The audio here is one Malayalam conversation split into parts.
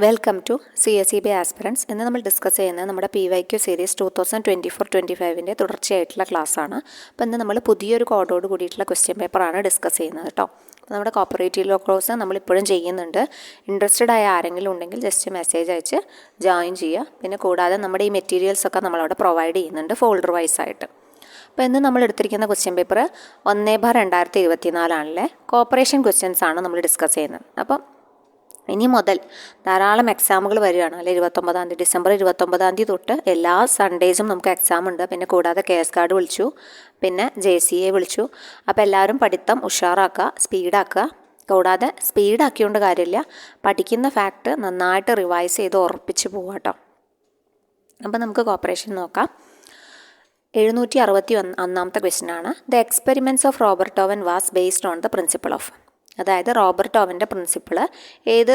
Welcome to CSEB aspirants. ഇന്ന് നമ്മൾ ഡിസ്കസ് ചെയ്യുന്നത് നമ്മുടെ PYQ സീരീസ് 2024-25 തുടർച്ചയായിട്ടുള്ള ക്ലാസ്സാണ്. അപ്പോൾ ഇന്ന് നമ്മൾ പുതിയൊരു കോഡോട് കൂടിയിട്ടുള്ള ക്വസ്റ്റ്യൻ പേപ്പറാണ് ഡിസ്കസ് ചെയ്യുന്നത് കേട്ടോ. അപ്പോൾ നമ്മുടെ കോപ്പറേറ്റീവ് ലോ കോഴ്സ് നമ്മളിപ്പോഴും ചെയ്യുന്നുണ്ട്. ഇൻട്രസ്റ്റഡ് ആയ ആരെങ്കിലും ഉണ്ടെങ്കിൽ ജസ്റ്റ് മെസ്സേജ് അയച്ച് ജോയിൻ ചെയ്യുക. പിന്നെ കൂടാതെ നമ്മുടെ ഈ മെറ്റീരിയൽസൊക്കെ നമ്മളവിടെ പ്രൊവൈഡ് ചെയ്യുന്നുണ്ട് ഫോൾഡർ വൈസ് ആയിട്ട്. അപ്പോൾ ഇന്ന് നമ്മൾ എടുത്തിരിക്കുന്ന ക്വസ്റ്റ്യൻ പേപ്പർ 1/2024 കോപ്പറേഷൻ ക്വസ്റ്റ്യൻസ് ആണ് നമ്മൾ ഡിസ്കസ് ചെയ്യുന്നത്. അപ്പം ഇനി മുതൽ ധാരാളം എക്സാമുകൾ വരികയാണ് അല്ലെ. ഡിസംബർ 29 തൊട്ട് എല്ലാ സൺഡേസും നമുക്ക് എക്സാം ഉണ്ട്. പിന്നെ കൂടാതെ KS കാർഡ് വിളിച്ചു, പിന്നെ JCA വിളിച്ചു. അപ്പോൾ എല്ലാവരും പഠിത്തം ഉഷാറാക്കുക, സ്പീഡാക്കുക. കൂടാതെ സ്പീഡാക്കിയോണ്ട് കാര്യമില്ല, പഠിക്കുന്ന ഫാക്റ്റ് നന്നായിട്ട് റിവൈസ് ചെയ്ത് ഉറപ്പിച്ച് പോവാം കേട്ടോ. അപ്പോൾ നമുക്ക് കോപ്പറേഷൻ നോക്കാം. 761 ക്വസ്റ്റ്യനാണ്. The experiments of Robert oven was based on the principle of, അതായത് റോബർട്ട് ഓവൻ്റെ പ്രിൻസിപ്പിൾ ഏത്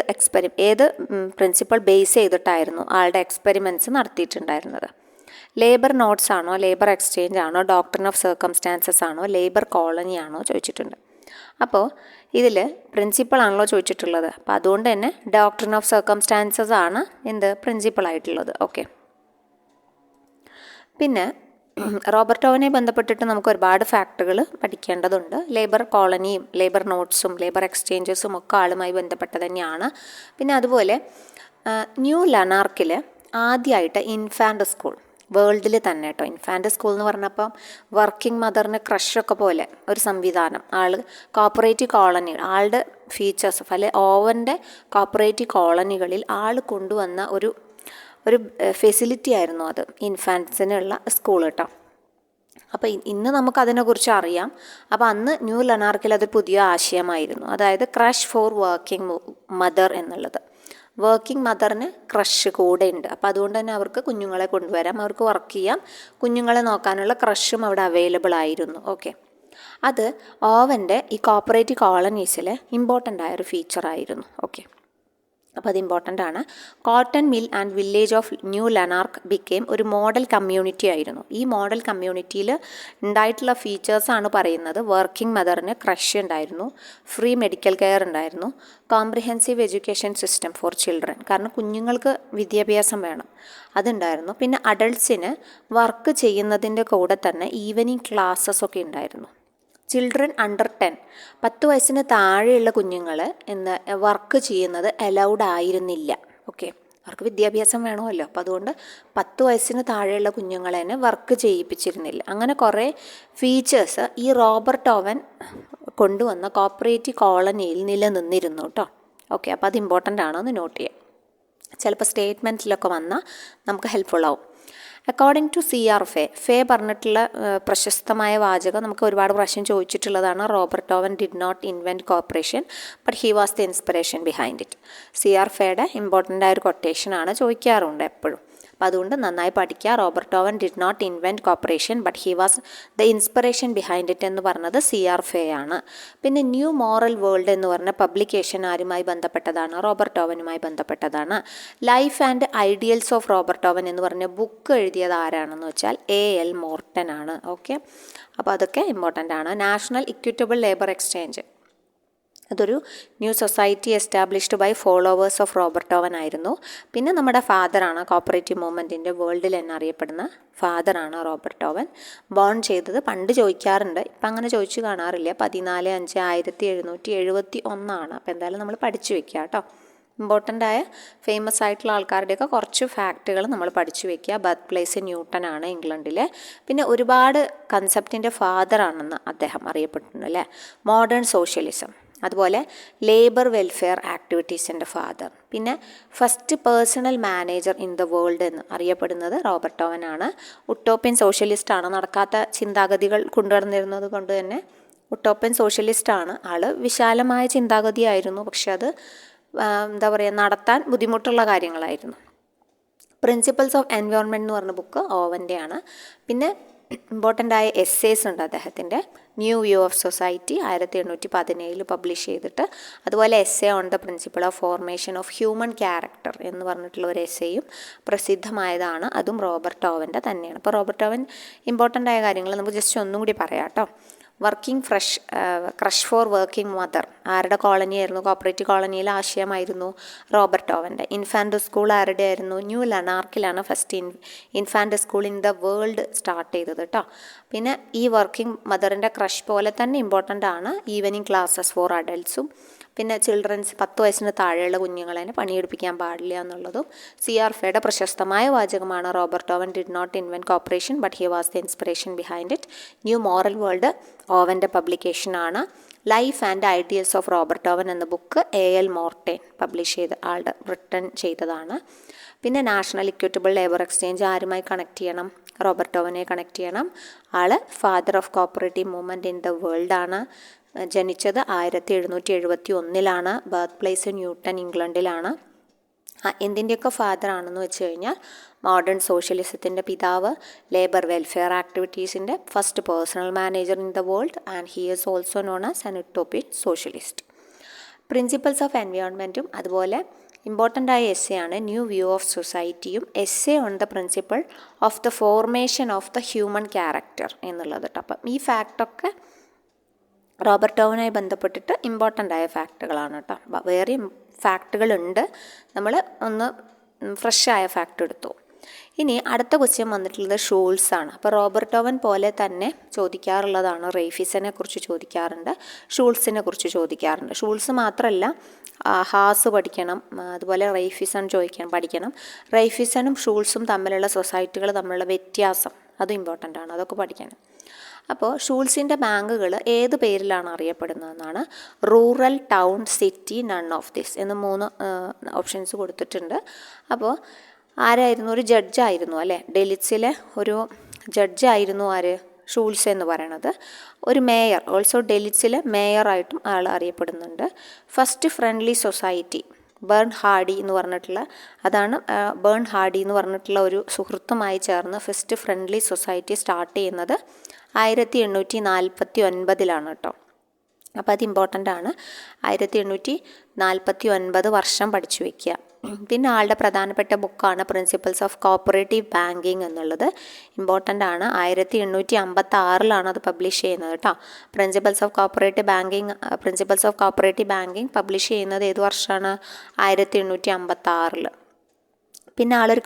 പ്രിൻസിപ്പിൾ ബേസ് ചെയ്തിട്ടായിരുന്നു ആളുടെ എക്സ്പെരിമെൻറ്റ്സ് നടത്തിയിട്ടുണ്ടായിരുന്നത്? ലേബർ നോട്ട്സ് ആണോ, ലേബർ എക്സ്ചേഞ്ച് ആണോ, ഡോക്ട്രിൻ ഓഫ് സർക്കംസ്റ്റാൻസസ് ആണോ, ലേബർ കോളനി ആണോ ചോദിച്ചിട്ടുണ്ട്. അപ്പോൾ ഇതിൽ പ്രിൻസിപ്പിൾ ആണല്ലോ ചോദിച്ചിട്ടുള്ളത്. അപ്പോൾ അതുകൊണ്ട് തന്നെ ഡോക്ട്രിൻ ഓഫ് സർക്കംസ്റ്റാൻസസ് ആണ് പ്രിൻസിപ്പിൾ ആയിട്ടുള്ളത്. ഓക്കെ. പിന്നെ റോബർട്ട് ഓവനെ ബന്ധപ്പെട്ടിട്ട് നമുക്ക് ഒരുപാട് ഫാക്റ്റുകൾ പഠിക്കേണ്ടതുണ്ട്. ലേബർ കോളനിയും ലേബർ നോട്ട്സും ലേബർ എക്സ്ചേഞ്ചസും ഒക്കെ ആളുമായി ബന്ധപ്പെട്ടത് തന്നെയാണ്. പിന്നെ അതുപോലെ ന്യൂ ലനാർക്കിൽ ആദ്യമായിട്ട് ഇൻഫാൻറ്റ് സ്കൂൾ വേൾഡിൽ തന്നെ കേട്ടോ. ഇൻഫാൻറ്റ് സ്കൂൾ എന്ന് പറഞ്ഞപ്പോൾ വർക്കിംഗ് മദറിന് ക്രഷൊക്കെ പോലെ ഒരു സംവിധാനം കോപ്പറേറ്റീവ് കോളനി ആളുടെ ഫീച്ചേഴ്സ് ഓവൻ്റെ കോപ്പറേറ്റീവ് കോളനികളിൽ കൊണ്ടുവന്ന ഒരു ഫെസിലിറ്റി ആയിരുന്നു അത്, ഇൻഫാൻസിനുള്ള സ്കൂൾ കേട്ടോ. അപ്പോൾ ഇന്ന് നമുക്കതിനെക്കുറിച്ച് അറിയാം. അപ്പോൾ അന്ന് ന്യൂ ലനാർക്കിൽ അത് പുതിയ ആശയമായിരുന്നു. അതായത് ക്രഷ് ഫോർ വർക്കിംഗ് മദർ എന്നുള്ളത്. വർക്കിംഗ് മദറിന് ക്രഷ് കൂടെ ഉണ്ട്. അപ്പോൾ അതുകൊണ്ട് തന്നെ അവർക്ക് കുഞ്ഞുങ്ങളെ കൊണ്ടുവരാം, അവർക്ക് വർക്ക് ചെയ്യാം, കുഞ്ഞുങ്ങളെ നോക്കാനുള്ള ക്രഷും അവിടെ അവൈലബിൾ ആയിരുന്നു. ഓക്കെ. അത് ഓവൻ്റെ ഈ കോപ്പറേറ്റീവ് കോളനീസിൽ ഇമ്പോർട്ടൻ്റ് ആയൊരു ഫീച്ചറായിരുന്നു. ഓക്കെ. അപ്പോൾ അത് ഇമ്പോർട്ടൻ്റ് ആണ്. Cotton mill and village of New Lanark became ഒരു മോഡൽ കമ്മ്യൂണിറ്റി ആയിരുന്നു. ഈ മോഡൽ കമ്മ്യൂണിറ്റിയിൽ ഉണ്ടായിട്ടുള്ള ഫീച്ചേഴ്സാണ് പറയുന്നത്. വർക്കിംഗ് മദറിന് ക്രഷ് ഉണ്ടായിരുന്നു, ഫ്രീ മെഡിക്കൽ കെയർ ഉണ്ടായിരുന്നു, comprehensive education system for children, കാരണം കുഞ്ഞുങ്ങൾക്ക് വിദ്യാഭ്യാസം വേണം, അതുണ്ടായിരുന്നു. പിന്നെ അഡൾട്ട്സിന് വർക്ക് ചെയ്യുന്നതിൻ്റെ കൂടെ തന്നെ ഈവനിങ് ക്ലാസ്സസ് ഒക്കെ ഉണ്ടായിരുന്നു. ചിൽഡ്രൻ അണ്ടർ 10 വയസ്സിന് താഴെയുള്ള കുഞ്ഞുങ്ങൾ വർക്ക് ചെയ്യുന്നത് അലൗഡ് ആയിരുന്നില്ല. ഓക്കെ. അവർക്ക് വിദ്യാഭ്യാസം വേണമല്ലോ. അപ്പോൾ അതുകൊണ്ട് 10 വയസ്സിന് താഴെയുള്ള കുഞ്ഞുങ്ങളെ വർക്ക് ചെയ്യിപ്പിച്ചിരുന്നില്ല. അങ്ങനെ കുറേ ഫീച്ചേഴ്സ് ഈ റോബർട്ട് ഓവൻ കൊണ്ടുവന്ന കോപ്പറേറ്റീവ് കോളനിയിൽ നിലനിന്നിരുന്നു കേട്ടോ. ഓക്കെ. അപ്പോൾ അത് ഇമ്പോർട്ടൻ്റ് ആണെന്ന് നോട്ട് ചെയ്യാം. ചിലപ്പോൾ സ്റ്റേറ്റ്മെൻറ്റിലൊക്കെ വന്നാൽ നമുക്ക് ഹെൽപ്ഫുൾ ആവും. അക്കോർഡിംഗ് ടു CR ഫേ പറഞ്ഞിട്ടുള്ള പ്രശസ്തമായ വാചകം നമുക്ക് ഒരുപാട് പ്രാവശ്യം ചോദിച്ചിട്ടുള്ളതാണ്. Robert Owen did not invent cooperation but he was the inspiration behind it. CR ഫേയുടെ ഇമ്പോർട്ടൻ്റ് ആയ ഒരു കൊട്ടേഷനാണ്, ചോദിക്കാറുണ്ട് എപ്പോഴും. അപ്പോൾ അതുകൊണ്ട് നന്നായി പഠിക്കുക. Robert Owen did not invent cooperation but he was the inspiration behind it എന്ന് പറഞ്ഞത് CR ഫേ ആണ്. പിന്നെ ന്യൂ മോറൽ വേൾഡ് എന്ന് പറഞ്ഞ പബ്ലിക്കേഷൻ ആരുമായി ബന്ധപ്പെട്ടതാണ്? റോബർട്ട് ഓവനുമായി ബന്ധപ്പെട്ടതാണ്. Life and ideals of Robert oven എന്ന് പറഞ്ഞ ബുക്ക് എഴുതിയത് ആരാണെന്ന് വെച്ചാൽ AL മോർട്ടൻ ആണ്. ഓക്കെ. അപ്പോൾ അതൊക്കെ ഇമ്പോർട്ടൻ്റ് ആണ്. നാഷണൽ ഇക്വിറ്റബിൾ ലേബർ എക്സ്ചേഞ്ച് അതൊരു new society established by followers of Robert Owen ആയിരുന്നു. പിന്നെ നമ്മുടെ ഫാദറാണ്, കോപ്പറേറ്റീവ് മൂവ്മെൻറ്റിൻ്റെ വേൾഡിൽ തന്നെ അറിയപ്പെടുന്ന ഫാദറാണ് റോബർട്ട് ഓവൻ. ബോൺ ചെയ്തത് പണ്ട് ചോദിക്കാറുണ്ട്, ഇപ്പം അങ്ങനെ ചോദിച്ചു കാണാറില്ല. 14/5/1771. അപ്പോൾ എന്തായാലും നമ്മൾ പഠിച്ചു വെക്കുക കേട്ടോ. ഇമ്പോർട്ടൻ്റ് ആയ ഫേമസ് ആയിട്ടുള്ള ആൾക്കാരുടെയൊക്കെ കുറച്ച് ഫാക്റ്റുകൾ നമ്മൾ പഠിച്ചു വെക്കുക. ബർത്ത് പ്ലേസ് ന്യൂട്ടൺ ആണ്, ഇംഗ്ലണ്ടിലെ. പിന്നെ ഒരുപാട് കൺസെപ്റ്റിൻ്റെ ഫാദറാണെന്ന് അദ്ദേഹം അറിയപ്പെട്ടിട്ടുണ്ട് അല്ലേ. മോഡേൺ സോഷ്യലിസം, അതുപോലെ ലേബർ വെൽഫെയർ ആക്ടിവിറ്റീസിൻ്റെ ഫാദർ. പിന്നെ first personnel manager in the world എന്ന് അറിയപ്പെടുന്നത് റോബർട്ട് ഓവൻ ആണ്. ഉട്ടോപ്യൻ സോഷ്യലിസ്റ്റ് ആണ്. നടക്കാത്ത ചിന്താഗതികൾ കൊണ്ടുവന്നിരുന്നത് കൊണ്ട് തന്നെ ഉട്ടോപ്യൻ സോഷ്യലിസ്റ്റ് ആണ് ആൾ. വിശാലമായ ചിന്താഗതിയായിരുന്നു, പക്ഷെ അത് നടത്താൻ ബുദ്ധിമുട്ടുള്ള കാര്യങ്ങളായിരുന്നു. പ്രിൻസിപ്പിൾസ് ഓഫ് എൻവയോൺമെൻറ്റ് എന്ന് പറഞ്ഞ ബുക്ക് ഓവൻ്റെ ആണ്. പിന്നെ ഇമ്പോർട്ടൻ്റ് ആയ എസ്സേസ് ഉണ്ട് അദ്ദേഹത്തിൻ്റെ. New view of society 1817 publish ചെയ്തിട്ട്, അതുപോലെ essay on the principle of formation of human character എന്ന് പറഞ്ഞിട്ടുള്ള ഒരു എസ്സേയും പ്രസിദ്ധമായതാണ്. അതും റോബർട്ട് ഓവൻ്റെ തന്നെയാണ്. അപ്പോൾ റോബർട്ട് ഓവൻ ഇമ്പോർട്ടൻ്റ് ആയ കാര്യങ്ങൾ നമുക്ക് ജസ്റ്റ് ഒന്നും കൂടി പറയാം കേട്ടോ. ക്രഷ് ഫോർ വർക്കിംഗ് മദർ ആരുടെ കോളനിയായിരുന്നു? കോപ്പറേറ്റീവ് കോളനിയിലെ ആശയമായിരുന്നു റോബർട്ട് ഓവൻ്റെ. ഇൻഫാൻറ്റ് സ്കൂൾ ആരുടെ ആയിരുന്നു? ന്യൂ ലനാർക്കിലാണ് first infant school in the world start ചെയ്തത് കേട്ടോ. പിന്നെ ഈ വർക്കിംഗ് മദറിൻ്റെ ക്രഷ് പോലെ തന്നെ ഇമ്പോർട്ടൻ്റ് ആണ് ഈവനിങ് ക്ലാസ്സസ് ഫോർ അഡൽട്ട്സും. പിന്നെ ചിൽഡ്രൻസ് 10 വയസ്സിന് താഴെയുള്ള കുഞ്ഞുങ്ങളെ പണിയെടുപ്പിക്കാൻ പാടില്ല എന്നുള്ളതും. CR ഫെയുടെ പ്രശസ്തമായ വാചകമാണ് Robert Owen did not invent cooperation but he was the inspiration behind it. New moral world ഓവൻ്റെ പബ്ലിക്കേഷനാണ്. Life and ideals of Robert Owen എന്ന ബുക്ക് A.L. മോർട്ടൻ പബ്ലിഷ് ചെയ്ത ആളുടെ റിട്ടൺ ചെയ്തതാണ്. പിന്നെ നാഷണൽ ഇക്വിറ്റബിൾ ലേബർ എക്സ്ചേഞ്ച് ആരുമായി കണക്ട് ചെയ്യണം? റോബർട്ട് ഓവനെ കണക്ട് ചെയ്യണം. ആൾ father of cooperative movement in the world ആണ്. ജനിച്ചത് 1771 ബർത്ത് പ്ലേസ് ന്യൂട്ടൺ, ഇംഗ്ലണ്ടിലാണ്. എന്തിൻ്റെയൊക്കെ ഫാദർ ആണെന്ന് വെച്ച് കഴിഞ്ഞാൽ മോഡേൺ സോഷ്യലിസത്തിൻ്റെ പിതാവ്, ലേബർ വെൽഫെയർ ആക്ടിവിറ്റീസിൻ്റെ first personnel manager in the world, and he is also known as an utopian socialist. Principles of എൻവയോൺമെൻറ്റും അതുപോലെ ഇമ്പോർട്ടൻ്റ് ആയ എസ്സേ ആണ് ന്യൂ വ്യൂ ഓഫ് സൊസൈറ്റിയും essay on the principle of the formation of the human character എന്നുള്ളത് കേട്ടോ. അപ്പം ഈ ഫാക്റ്റൊക്കെ റോബർട്ട് ഓവനുമായി ബന്ധപ്പെട്ടിട്ട് ഇമ്പോർട്ടൻ്റ് ആയ ഫാക്റ്റുകളാണ് കേട്ടോ. വേറെയും ഫാക്റ്റുകളുണ്ട്, നമ്മൾ ഒന്ന് ഫ്രഷായ ഫാക്റ്റ് എടുത്തു. ഇനി അടുത്ത ക്വസ്റ്റ്യൻ വന്നിട്ടുള്ളത് ഷൂൾസ് ആണ്. അപ്പോൾ റോബർട്ട് ഓവൻ പോലെ തന്നെ ചോദിക്കാറുള്ളതാണ്. റെയ്ഫിസനെ കുറിച്ച് ചോദിക്കാറുണ്ട്, ഷൂൾസിനെ കുറിച്ച് ചോദിക്കാറുണ്ട്. ഷൂൾസ് മാത്രമല്ല, ഹാസ് പഠിക്കണം, അതുപോലെ റെയ്ഫിസൺ പഠിക്കണം. റെയ്ഫിസണും ഷൂൾസും തമ്മിലുള്ള സൊസൈറ്റികൾ തമ്മിലുള്ള വ്യത്യാസം അതും ഇമ്പോർട്ടൻ്റ് ആണ്, അതൊക്കെ പഠിക്കണം. അപ്പോൾ ഷൂൾസിൻ്റെ ബാങ്കുകൾ ഏത് പേരിലാണ് അറിയപ്പെടുന്നതെന്നാണ്. Rural, town, city, none of this എന്ന് 3 ഓപ്ഷൻസ് കൊടുത്തിട്ടുണ്ട്. അപ്പോൾ ആരായിരുന്നു? ഒരു ജഡ്ജായിരുന്നു അല്ലേ, ഡെലിറ്റ്സിലെ ഒരു ജഡ്ജായിരുന്നു ആര്? ഷൂൾസ് എന്ന് പറയണത്. ഒരു മേയർ, ഓൾസോ ഡെലിറ്റ്സിലെ മേയറായിട്ടും ആൾ അറിയപ്പെടുന്നുണ്ട്. ഫസ്റ്റ് ഫ്രണ്ട്ലി സൊസൈറ്റി ബേൺഹാർഡി എന്ന് പറഞ്ഞിട്ടുള്ള ഒരു സുഹൃത്തുമായി ചേർന്ന് ഫസ്റ്റ് ഫ്രണ്ട്ലി സൊസൈറ്റി സ്റ്റാർട്ട് ചെയ്യുന്നത് 1849 കേട്ടോ. അപ്പോൾ അത് ഇമ്പോർട്ടൻ്റ് ആണ്. 1849 വർഷം പഠിച്ചു വയ്ക്കുക. പിന്നെ ആളുടെ പ്രധാനപ്പെട്ട ബുക്കാണ് പ്രിൻസിപ്പിൾസ് ഓഫ് കോപ്പറേറ്റീവ് ബാങ്കിങ് എന്നുള്ളത്. ഇമ്പോർട്ടൻ്റ് ആണ്. 1856 അത് പബ്ലിഷ് ചെയ്യുന്നത് കേട്ടോ. Principles of cooperative banking publish ചെയ്യുന്നത് ഏത് വർഷമാണ്? 1856. പിന്നെ ആളൊരു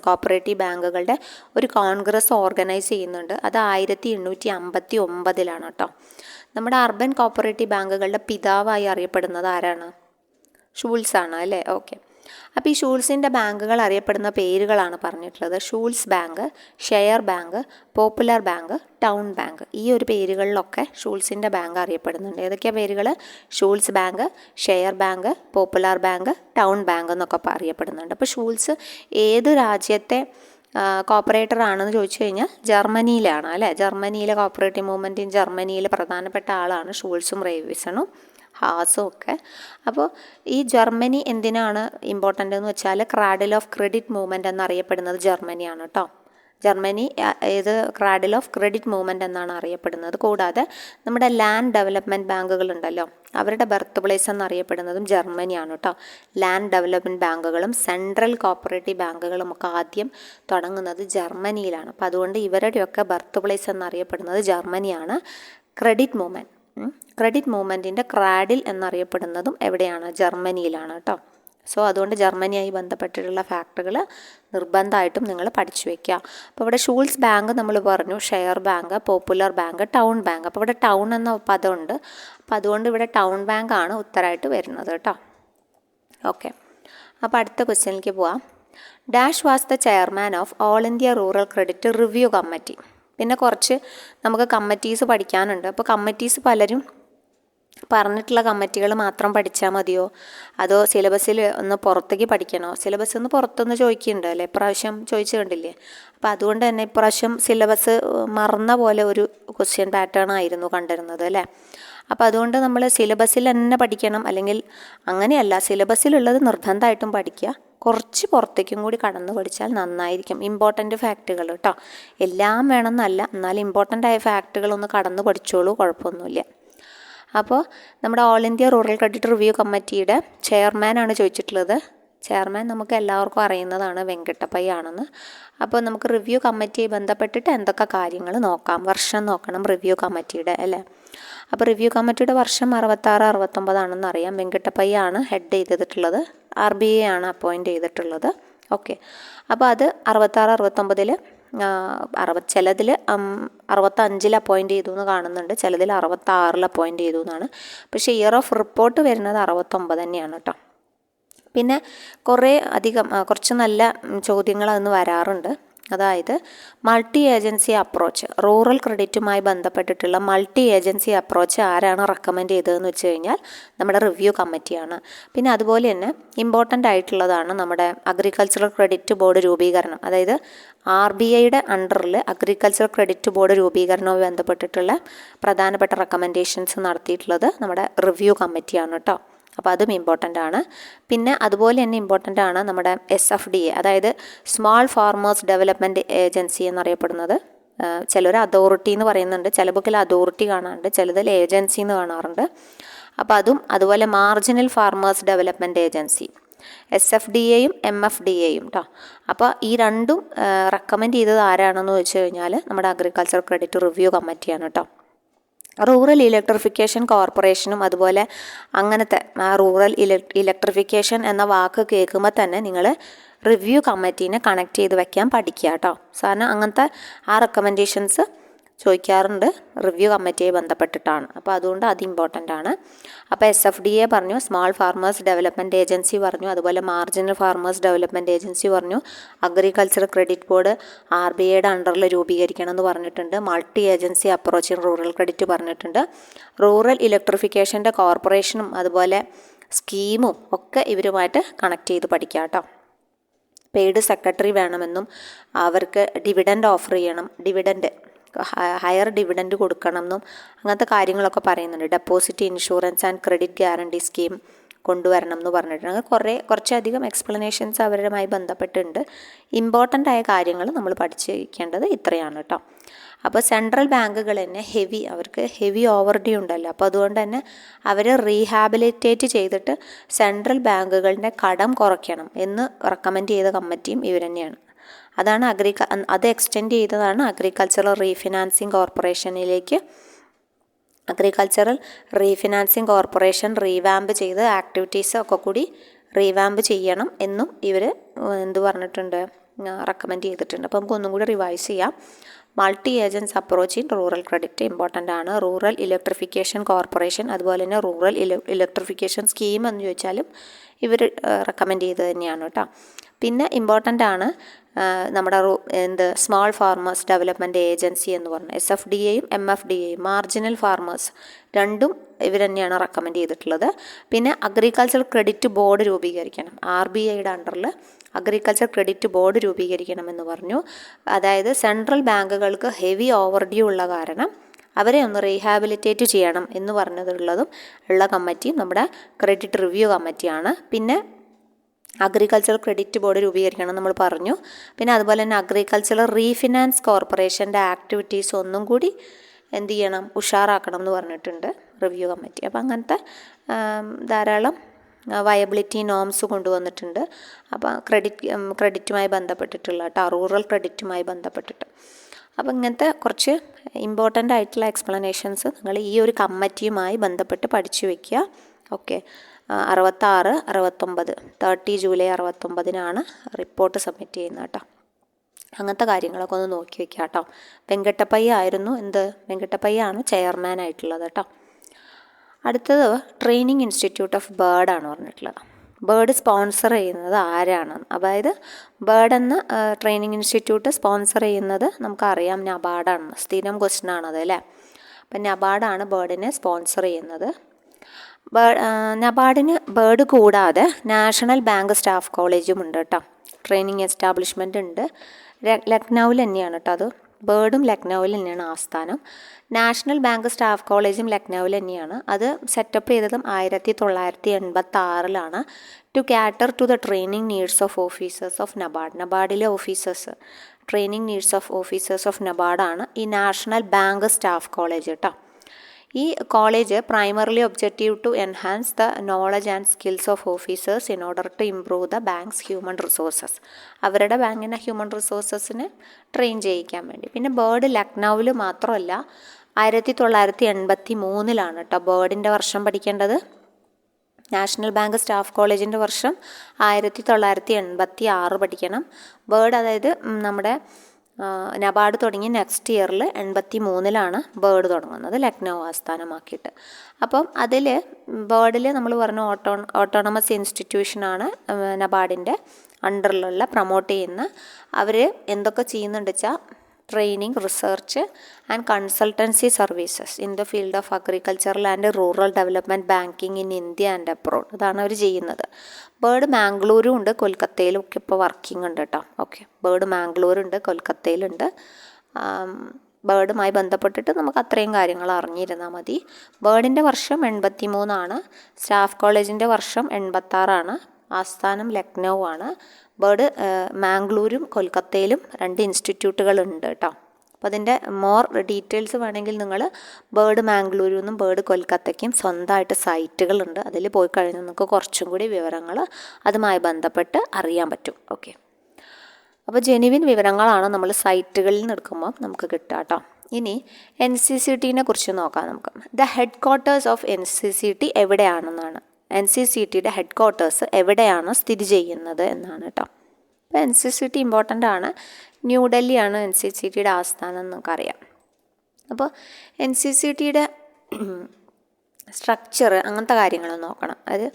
കോപ്പറേറ്റീവ് ബാങ്കുകളുടെ ഒരു കോൺഗ്രസ് ഓർഗനൈസ് ചെയ്യുന്നുണ്ട്. അത് 1859 കേട്ടോ. നമ്മുടെ അർബൻ കോപ്പറേറ്റീവ് ബാങ്കുകളുടെ പിതാവായി അറിയപ്പെടുന്നത് ആരാണ്? ഷൂൾസ് ആണ് അല്ലേ? ഓക്കെ. അപ്പോൾ ഈ ഷൂൾസിൻ്റെ ബാങ്കുകൾ അറിയപ്പെടുന്ന പേരുകളാണ് പറഞ്ഞിട്ടുള്ളത്. Schulze bank, share bank, popular bank, town bank. ഈ ഒരു പേരുകളിലൊക്കെ ഷൂൾസിൻ്റെ ബാങ്ക് അറിയപ്പെടുന്നുണ്ട്. ഏതൊക്കെയാണ് പേരുകൾ? Schulze bank, share bank, popular bank, town bank എന്നൊക്കെ അറിയപ്പെടുന്നുണ്ട്. അപ്പോൾ ഷൂൾസ് ഏത് രാജ്യത്തെ കോപ്പറേറ്റർ ആണെന്ന് ചോദിച്ചു കഴിഞ്ഞാൽ ജർമ്മനിയിലാണ് അല്ലേ. ജർമ്മനിയിലെ കോപ്പറേറ്റീവ് മൂവ്മെൻറ്റ് ജർമ്മനിയിൽ പ്രധാനപ്പെട്ട ആളാണ് ഷൂൾസും റെയ്ഫിസണും ഹാസും ഒക്കെ. അപ്പോൾ ഈ ജർമ്മനി എന്തിനാണ് ഇമ്പോർട്ടൻ്റ് എന്ന് വെച്ചാൽ ക്രാഡിൽ ഓഫ് ക്രെഡിറ്റ് മൂവ്മെൻറ്റ് എന്നറിയപ്പെടുന്നത് ജർമ്മനിയാണ് കേട്ടോ. Germany cradle of credit movement എന്നാണ് അറിയപ്പെടുന്നത്. കൂടാതെ നമ്മുടെ ലാൻഡ് ഡെവലപ്മെൻറ്റ് ബാങ്കുകളുണ്ടല്ലോ, അവരുടെ ബർത്ത് പ്ലേസ് എന്നറിയപ്പെടുന്നതും ജർമ്മനിയാണ് കേട്ടോ. ലാൻഡ് ഡെവലപ്മെൻറ്റ് ബാങ്കുകളും സെൻട്രൽ കോപ്പറേറ്റീവ് ബാങ്കുകളും ഒക്കെ ആദ്യം തുടങ്ങുന്നത് ജർമ്മനിയിലാണ്. അപ്പോൾ അതുകൊണ്ട് ഇവരുടെയൊക്കെ ബർത്ത് പ്ലേസ് എന്നറിയപ്പെടുന്നത് ജർമ്മനിയാണ്. ക്രെഡിറ്റ് മൂവ്മെൻറ്റിൻ്റെ ക്രാഡിൽ എന്നറിയപ്പെടുന്നതും എവിടെയാണ്? ജർമ്മനിയിലാണ് കേട്ടോ. സോ അതുകൊണ്ട് ജർമ്മനിയായി ബന്ധപ്പെട്ടിട്ടുള്ള ഫാക്ടറുകൾ നിർബന്ധമായിട്ടും നിങ്ങൾ പഠിച്ചു വയ്ക്കുക. അപ്പോൾ ഇവിടെ ഷൂൾസ് ബാങ്ക് നമ്മൾ പറഞ്ഞു, share bank, popular bank, town bank. അപ്പോൾ ഇവിടെ ടൗൺ എന്ന പദമുണ്ട്. അപ്പോൾ അതുകൊണ്ട് ഇവിടെ ടൗൺ ബാങ്കാണ് ഉത്തരമായിട്ട് വരുന്നത് കേട്ടോ. ഓക്കെ. അപ്പോൾ അടുത്ത ക്വസ്റ്റ്യനിലേക്ക് പോവാം. Dash was the chairman of all India rural credit review committee. പിന്നെ കുറച്ച് നമുക്ക് കമ്മിറ്റീസ് പഠിക്കാനുണ്ട്. അപ്പോൾ കമ്മിറ്റീസ് പലരും പറഞ്ഞിട്ടുള്ള കമ്മിറ്റികൾ മാത്രം പഠിച്ചാൽ മതിയോ, അതോ സിലബസിൽ ഒന്ന് പുറത്തേക്ക് പഠിക്കണോ? സിലബസ് ഒന്ന് പുറത്തൊന്ന് ചോദിക്കുന്നുണ്ട് അല്ലേ, ഇപ്രാവശ്യം ചോദിച്ചു കണ്ടില്ലേ. അപ്പോൾ അതുകൊണ്ട് തന്നെ ഇപ്രാവശ്യം സിലബസ് മറന്ന പോലെ ഒരു ക്വസ്റ്റ്യൻ പാറ്റേൺ ആയിരുന്നു കണ്ടിരുന്നത് അല്ലേ. അപ്പോൾ അതുകൊണ്ട് നമ്മൾ സിലബസിൽ തന്നെ പഠിക്കണം, അല്ലെങ്കിൽ അങ്ങനെയല്ല, സിലബസിലുള്ളത് നിർബന്ധമായിട്ടും പഠിക്കുക. കുറച്ച് പുറത്തേക്കും കൂടി കടന്നു പഠിച്ചാൽ നന്നായിരിക്കും. ഇമ്പോർട്ടൻ്റ് ഫാക്റ്റുകൾ കേട്ടോ, എല്ലാം വേണമെന്നല്ല, എന്നാൽ ഇമ്പോർട്ടൻ്റ് ആയ ഫാക്റ്റുകളൊന്ന് കടന്നു പഠിച്ചോളൂ, കുഴപ്പമൊന്നുമില്ല. അപ്പോൾ നമ്മുടെ all India rural credit review കമ്മിറ്റിയുടെ ചെയർമാനാണ് ചോദിച്ചിട്ടുള്ളത്. ചെയർമാൻ നമുക്ക് എല്ലാവർക്കും അറിയുന്നതാണ് വെങ്കട്ടപ്പയ്യ ആണെന്ന്. അപ്പോൾ നമുക്ക് റിവ്യൂ കമ്മിറ്റിയെ ബന്ധപ്പെട്ടിട്ട് എന്തൊക്കെ കാര്യങ്ങൾ നോക്കാം. വർഷം നോക്കണം റിവ്യൂ കമ്മിറ്റിയുടെ അല്ലേ. അപ്പോൾ റിവ്യൂ കമ്മിറ്റിയുടെ വർഷം 66-69 ആണെന്ന് അറിയാം. വെങ്കട്ടപ്പയ്യ ആണ് ഹെഡ് ചെയ്തിട്ടുള്ളത്, RBI ആണ് അപ്പോയിൻറ്റ് ചെയ്തിട്ടുള്ളത്. ഓക്കെ, അപ്പോൾ അത് 66-69 ചിലതിൽ 65 അപ്പോയിൻറ്റ് ചെയ്തു എന്ന് കാണുന്നുണ്ട്, ചിലതിൽ 66 അപ്പോയിൻറ്റ് ചെയ്തു എന്നാണ്. പക്ഷേ ഇയർ ഓഫ് റിപ്പോർട്ട് വരുന്നത് 69 തന്നെയാണ് കേട്ടോ. പിന്നെ കുറച്ച് നല്ല ചോദ്യങ്ങൾ അതിന് വരാറുണ്ട്. അതായത് മൾട്ടി ഏജൻസി അപ്രോച്ച്, റൂറൽ ക്രെഡിറ്റുമായി ബന്ധപ്പെട്ടിട്ടുള്ള മൾട്ടി ഏജൻസി അപ്രോച്ച് ആരാണ് റെക്കമെൻഡ് ചെയ്തതെന്ന് വെച്ച് കഴിഞ്ഞാൽ നമ്മുടെ റിവ്യൂ കമ്മിറ്റിയാണ്. പിന്നെ അതുപോലെ തന്നെ ഇമ്പോർട്ടൻ്റ് ആയിട്ടുള്ളതാണ് നമ്മുടെ അഗ്രികൾച്ചറൽ ക്രെഡിറ്റ് ബോർഡ് രൂപീകരണം. അതായത് RBIയുടെ അണ്ടറിൽ അഗ്രികൾച്ചറൽ ക്രെഡിറ്റ് ബോർഡ് രൂപീകരണവുമായി ബന്ധപ്പെട്ടിട്ടുള്ള പ്രധാനപ്പെട്ട റെക്കമെൻഡേഷൻസ് നടത്തിയിട്ടുള്ളത് നമ്മുടെ റിവ്യൂ കമ്മിറ്റിയാണ് കേട്ടോ. അപ്പോൾ അതും ഇമ്പോർട്ടൻ്റ് ആണ്. പിന്നെ അതുപോലെ തന്നെ ഇമ്പോർട്ടൻ്റ് ആണ് നമ്മുടെ SFDA, അതായത് സ്മോൾ ഫാർമേഴ്സ് ഡെവലപ്മെൻറ്റ് ഏജൻസി എന്നറിയപ്പെടുന്നത്. ചിലർ അതോറിറ്റി എന്ന് പറയുന്നുണ്ട്, ചില ബുക്കിൽ അതോറിറ്റി കാണാറുണ്ട്, ചിലതിൽ ഏജൻസി എന്ന് കാണാറുണ്ട്. അപ്പോൾ അതും അതുപോലെ മാർജിനൽ ഫാർമേഴ്സ് ഡെവലപ്മെൻറ്റ് ഏജൻസി, SFDAയും MFDAയും കേട്ടോ. അപ്പോൾ ഈ രണ്ടും റെക്കമെൻഡ് ചെയ്തത് ആരാണെന്ന് വെച്ച് കഴിഞ്ഞാൽ നമ്മുടെ അഗ്രികൾച്ചർ ക്രെഡിറ്റ് റിവ്യൂ കമ്മിറ്റിയാണ് കേട്ടോ. റൂറൽ ഇലക്ട്രിഫിക്കേഷൻ കോർപ്പറേഷനും അതുപോലെ അങ്ങനത്തെ റൂറൽ ഇലക്ട്രിഫിക്കേഷൻ എന്ന വാക്ക് കേൾക്കുമ്പോൾ തന്നെ നിങ്ങൾ റിവ്യൂ കമ്മിറ്റീനെ കണക്ട് ചെയ്ത് വെക്കാൻ പഠിക്കുക കേട്ടോ. സാധാരണ അങ്ങനത്തെ റെക്കമെൻഡേഷൻസ് ചോദിക്കാറുണ്ട് റിവ്യൂ കമ്മിറ്റിയെ ബന്ധപ്പെട്ടിട്ടാണ്. അപ്പോൾ അതുകൊണ്ട് അത് ഇമ്പോർട്ടൻ്റ് ആണ്. അപ്പോൾ SFDA പറഞ്ഞു, സ്മോൾ ഫാർമേഴ്സ് ഡെവലപ്മെൻറ്റ് ഏജൻസി പറഞ്ഞു, അതുപോലെ മാർജിനൽ ഫാർമേഴ്സ് ഡെവലപ്മെൻറ്റ് ഏജൻസി പറഞ്ഞു, അഗ്രികൾച്ചർ ക്രെഡിറ്റ് ബോർഡ് RBIയുടെ അണ്ടറിൽ രൂപീകരിക്കണം എന്ന് പറഞ്ഞിട്ടുണ്ട്, multi agency approach in rural credit പറഞ്ഞിട്ടുണ്ട്, റൂറൽ ഇലക്ട്രിഫിക്കേഷൻ്റെ കോർപ്പറേഷനും അതുപോലെ സ്കീമും ഒക്കെ ഇവരുമായിട്ട് കണക്ട് ചെയ്ത് പഠിക്കാം കേട്ടോ. പെയ്ഡ് സെക്രട്ടറി വേണമെന്നും അവർക്ക് ഡിവിഡൻഡ് ഓഫർ ചെയ്യണം, ഹയർ ഡിവിഡൻഡ് കൊടുക്കണം എന്നും അങ്ങനത്തെ കാര്യങ്ങളൊക്കെ പറയുന്നുണ്ട്. Deposit insurance and credit guarantee scheme കൊണ്ടുവരണം എന്ന് പറഞ്ഞിട്ടുണ്ട്. കുറച്ചധികം എക്സ്പ്ലനേഷൻസ് അവരുമായി ബന്ധപ്പെട്ടുണ്ട്. ഇമ്പോർട്ടൻ്റ് ആയ കാര്യങ്ങൾ നമ്മൾ പഠിച്ചിരിക്കേണ്ടത് ഇത്രയാണ് കേട്ടോ. അപ്പോൾ സെൻട്രൽ ബാങ്കുകൾ തന്നെ അവർക്ക് ഹെവി ഓവർ ഡ്യൂ ഉണ്ടല്ലോ. അപ്പോൾ അതുകൊണ്ട് തന്നെ അവർ റീഹാബിലിറ്റേറ്റ് ചെയ്തിട്ട് സെൻട്രൽ ബാങ്കുകളുടെ കടം കുറയ്ക്കണം എന്ന് റെക്കമെൻഡ് ചെയ്ത കമ്മിറ്റിയും ഇവർ തന്നെയാണ്. അതാണ് അത് എക്സ്റ്റെൻഡ് ചെയ്തതാണ് അഗ്രികൾച്ചറൽ റീഫിനാൻസിങ് കോർപ്പറേഷനിലേക്ക്. അഗ്രികൾച്ചറൽ റീഫിനാൻസിങ് കോർപ്പറേഷൻ റീവാമ്പ് ചെയ്ത് ആക്ടിവിറ്റീസ് ഒക്കെ കൂടി റീവാമ്പ് ചെയ്യണം എന്നും ഇവർ പറഞ്ഞിട്ടുണ്ട്, റെക്കമെൻഡ് ചെയ്തിട്ടുണ്ട്. അപ്പോൾ നമുക്ക് ഒന്നും കൂടി റിവൈസ് ചെയ്യാം. Multi agents approach in rural credit important ആണ്. റൂറൽ ഇലക്ട്രിഫിക്കേഷൻ കോർപ്പറേഷൻ അതുപോലെ തന്നെ റൂറൽ ഇലക്ട്രിഫിക്കേഷൻ സ്കീം എന്ന് ചോദിച്ചാലും ഇവർ റെക്കമെൻഡ് ചെയ്തത് തന്നെയാണ് കേട്ടോ. പിന്നെ ഇമ്പോർട്ടൻ്റ് ആണ് നമ്മുടെ സ്മോൾ ഫാർമേഴ്സ് ഡെവലപ്മെൻറ്റ് ഏജൻസി എന്ന് പറഞ്ഞ SFDAയും MFDAയും മാർജിനൽ ഫാർമേഴ്സ് രണ്ടും ഇവർ തന്നെയാണ് റെക്കമെൻഡ് ചെയ്തിട്ടുള്ളത്. പിന്നെ അഗ്രികൾച്ചർ ക്രെഡിറ്റ് ബോർഡ് രൂപീകരിക്കണം, RBIയുടെ അണ്ടറിൽ അഗ്രികൾച്ചർ ക്രെഡിറ്റ് ബോർഡ് രൂപീകരിക്കണമെന്ന് പറഞ്ഞു. അതായത് സെൻട്രൽ ബാങ്കുകൾക്ക് ഹെവി ഓവർ ഡ്യൂ ഉള്ള കാരണം അവരെ ഒന്ന് റീഹാബിലിറ്റേറ്റ് ചെയ്യണം എന്ന് ഉള്ള കമ്മിറ്റിയും നമ്മുടെ ക്രെഡിറ്റ് റിവ്യൂ കമ്മിറ്റിയാണ്. പിന്നെ അഗ്രികൾച്ചർ ക്രെഡിറ്റ് ബോർഡ് രൂപീകരിക്കണം നമ്മൾ പറഞ്ഞു. പിന്നെ അതുപോലെ തന്നെ അഗ്രികൾച്ചറൽ റീഫിനാൻസ് കോർപ്പറേഷൻ്റെ ആക്ടിവിറ്റീസ് ഒന്നും കൂടി ഉഷാറാക്കണം എന്ന് പറഞ്ഞിട്ടുണ്ട് റിവ്യൂ കമ്മിറ്റി. അപ്പോൾ അങ്ങനത്തെ ധാരാളം വയബിലിറ്റി നോംസ് കൊണ്ടുവന്നിട്ടുണ്ട്. അപ്പോൾ ക്രെഡിറ്റുമായി ബന്ധപ്പെട്ടിട്ടുള്ള റൂറൽ ക്രെഡിറ്റുമായി ബന്ധപ്പെട്ടിട്ട്. അപ്പോൾ ഇങ്ങനത്തെ കുറച്ച് ഇമ്പോർട്ടൻ്റ് ആയിട്ടുള്ള എക്സ്പ്ലനേഷൻസ് നിങ്ങൾ ഈ ഒരു കമ്മിറ്റിയുമായി ബന്ധപ്പെട്ട് പഠിച്ചു വയ്ക്കുക. ഓക്കെ, 66-69 30 ജൂലൈ 69 റിപ്പോർട്ട് സബ്മിറ്റ് ചെയ്യുന്നത് കേട്ടോ. അങ്ങനത്തെ കാര്യങ്ങളൊക്കെ ഒന്ന് നോക്കി വയ്ക്കുക കേട്ടോ. വെങ്കട്ടപ്പയ്യ ആണ് ചെയർമാൻ ആയിട്ടുള്ളത് കേട്ടോ. അടുത്തത് ട്രെയിനിങ് ഇൻസ്റ്റിറ്റ്യൂട്ട് ഓഫ് ബേർഡ് ആണ് പറഞ്ഞിട്ടുള്ളത്. ബേർഡ് സ്പോൺസർ ചെയ്യുന്നത് ആരാണ്? അതായത് ബേർഡ് എന്ന ട്രെയിനിങ് ഇൻസ്റ്റിറ്റ്യൂട്ട് സ്പോൺസർ ചെയ്യുന്നത് നമുക്കറിയാം നബാർഡാണ്. സ്ഥിരം ക്വസ്റ്റ്യൻ ആണത് അല്ലേ. അപ്പം നബാർഡാണ് ബേർഡിനെ സ്പോൺസർ ചെയ്യുന്നത്. നബാർഡിന് ബേർഡ് കൂടാതെ നാഷണൽ ബാങ്ക് സ്റ്റാഫ് കോളേജും ഉണ്ട് കേട്ടോ. ട്രെയിനിങ് എസ്റ്റാബ്ലിഷ്മെൻ്റ് ഉണ്ട്. ലക്നൗവിൽ തന്നെയാണ് കേട്ടോ അത്. ബേർഡും ലക്നൗവിൽ തന്നെയാണ് ആസ്ഥാനം. നാഷണൽ ബാങ്ക് സ്റ്റാഫ് കോളേജും ലക്നൗവിൽ തന്നെയാണ്. അത് സെറ്റപ്പ് ചെയ്തതും 1986 to cater to the training needs of officers of NABARD. നബാർഡിലെ training needs of officers of നബാർഡാണ് ഈ നാഷണൽ ബാങ്ക് സ്റ്റാഫ് കോളേജ് കേട്ടോ. ഈ college primarily objective to enhance the knowledge and skills of officers in order to improve the bank's human resources. അവരുടെ ബാങ്കിൻ്റെ ഹ്യൂമൻ റിസോഴ്സസിനെ ട്രെയിൻ ചെയ്യിക്കാൻ വേണ്ടി. പിന്നെ ബേർഡ് ലക്നൌവിൽ മാത്രമല്ല, 1983 കേട്ടോ ബേർഡിൻ്റെ വർഷം പഠിക്കേണ്ടത്. നാഷണൽ ബാങ്ക് സ്റ്റാഫ് കോളേജിൻ്റെ വർഷം 1986 പഠിക്കണം. ബേർഡ് അതായത് നമ്മുടെ നബാർഡ് തുടങ്ങി നെക്സ്റ്റ് ഇയറിൽ 83 ബേർഡ് തുടങ്ങുന്നത് ലക്നൗ ആസ്ഥാനമാക്കിയിട്ട്. അപ്പം അതിൽ ബേർഡിൽ നമ്മൾ പറഞ്ഞു ഓട്ടോണമസ് ഇൻസ്റ്റിറ്റ്യൂഷനാണ് നബാർഡിൻ്റെ അണ്ടറിലുള്ള പ്രൊമോട്ട് ചെയ്യുന്ന. അവർ എന്തൊക്കെ ചെയ്യുന്നുണ്ട് വെച്ചാൽ training, research and consultancy services in the field of agricultural and rural development, banking in India and abroad. അതാണ് അവർ ചെയ്യുന്നത്. ബേർഡ് മാംഗ്ലൂരും ഉണ്ട്, കൊൽക്കത്തയിലും ഒക്കെ ഇപ്പോൾ വർക്കിംഗ് ഉണ്ട് കേട്ടോ. Okay, bird മാംഗ്ലൂരുണ്ട്, കൊൽക്കത്തയിലുണ്ട്. ബേർഡുമായി ബന്ധപ്പെട്ടിട്ട് നമുക്ക് അത്രയും കാര്യങ്ങൾ അറിഞ്ഞിരുന്നാൽ മതി. ബേർഡിൻ്റെ വർഷം 83, സ്റ്റാഫ് കോളേജിൻ്റെ വർഷം 86, ആസ്ഥാനം ലക്നൗ ആണ്. ബേർഡ് മാംഗ്ലൂരും കൊൽക്കത്തയിലും 2 ഇൻസ്റ്റിറ്റ്യൂട്ടുകളുണ്ട് കേട്ടോ. അപ്പോൾ അതിൻ്റെ മോർ ഡീറ്റെയിൽസ് വേണമെങ്കിൽ നിങ്ങൾ ബേർഡ് മാംഗ്ലൂരിൽ നിന്നും ബേർഡ് കൊൽക്കത്തയ്ക്കും സ്വന്തമായിട്ട് സൈറ്റുകളുണ്ട്. അതിൽ പോയി കഴിഞ്ഞാൽ നിങ്ങൾക്ക് കുറച്ചും കൂടി വിവരങ്ങൾ അതുമായി ബന്ധപ്പെട്ട് അറിയാൻ പറ്റും. ഓക്കെ, അപ്പോൾ ജെനുവിൻ വിവരങ്ങളാണ് നമ്മൾ സൈറ്റുകളിൽ നിന്ന് എടുക്കുമ്പോൾ നമുക്ക് കിട്ടുക കേട്ടോ. ഇനി NCCT കുറിച്ച് നോക്കാം നമുക്ക്. The headquarters of NCCT എവിടെയാണെന്നാണ്. NCCTയുടെ ഹെഡ് ക്വാർട്ടേഴ്സ് എവിടെയാണ് സ്ഥിതി ചെയ്യുന്നത് എന്നാണ് കേട്ടോ. അപ്പോൾ NCCT ഇമ്പോർട്ടൻ്റ് ആണ്. ന്യൂഡൽഹിയാണ് NCCTയുടെ ആസ്ഥാനം എന്ന് നമുക്കറിയാം. അപ്പോൾ NCCTയുടെ സ്ട്രക്ചർ അങ്ങനത്തെ കാര്യങ്ങൾ നോക്കണം. അത്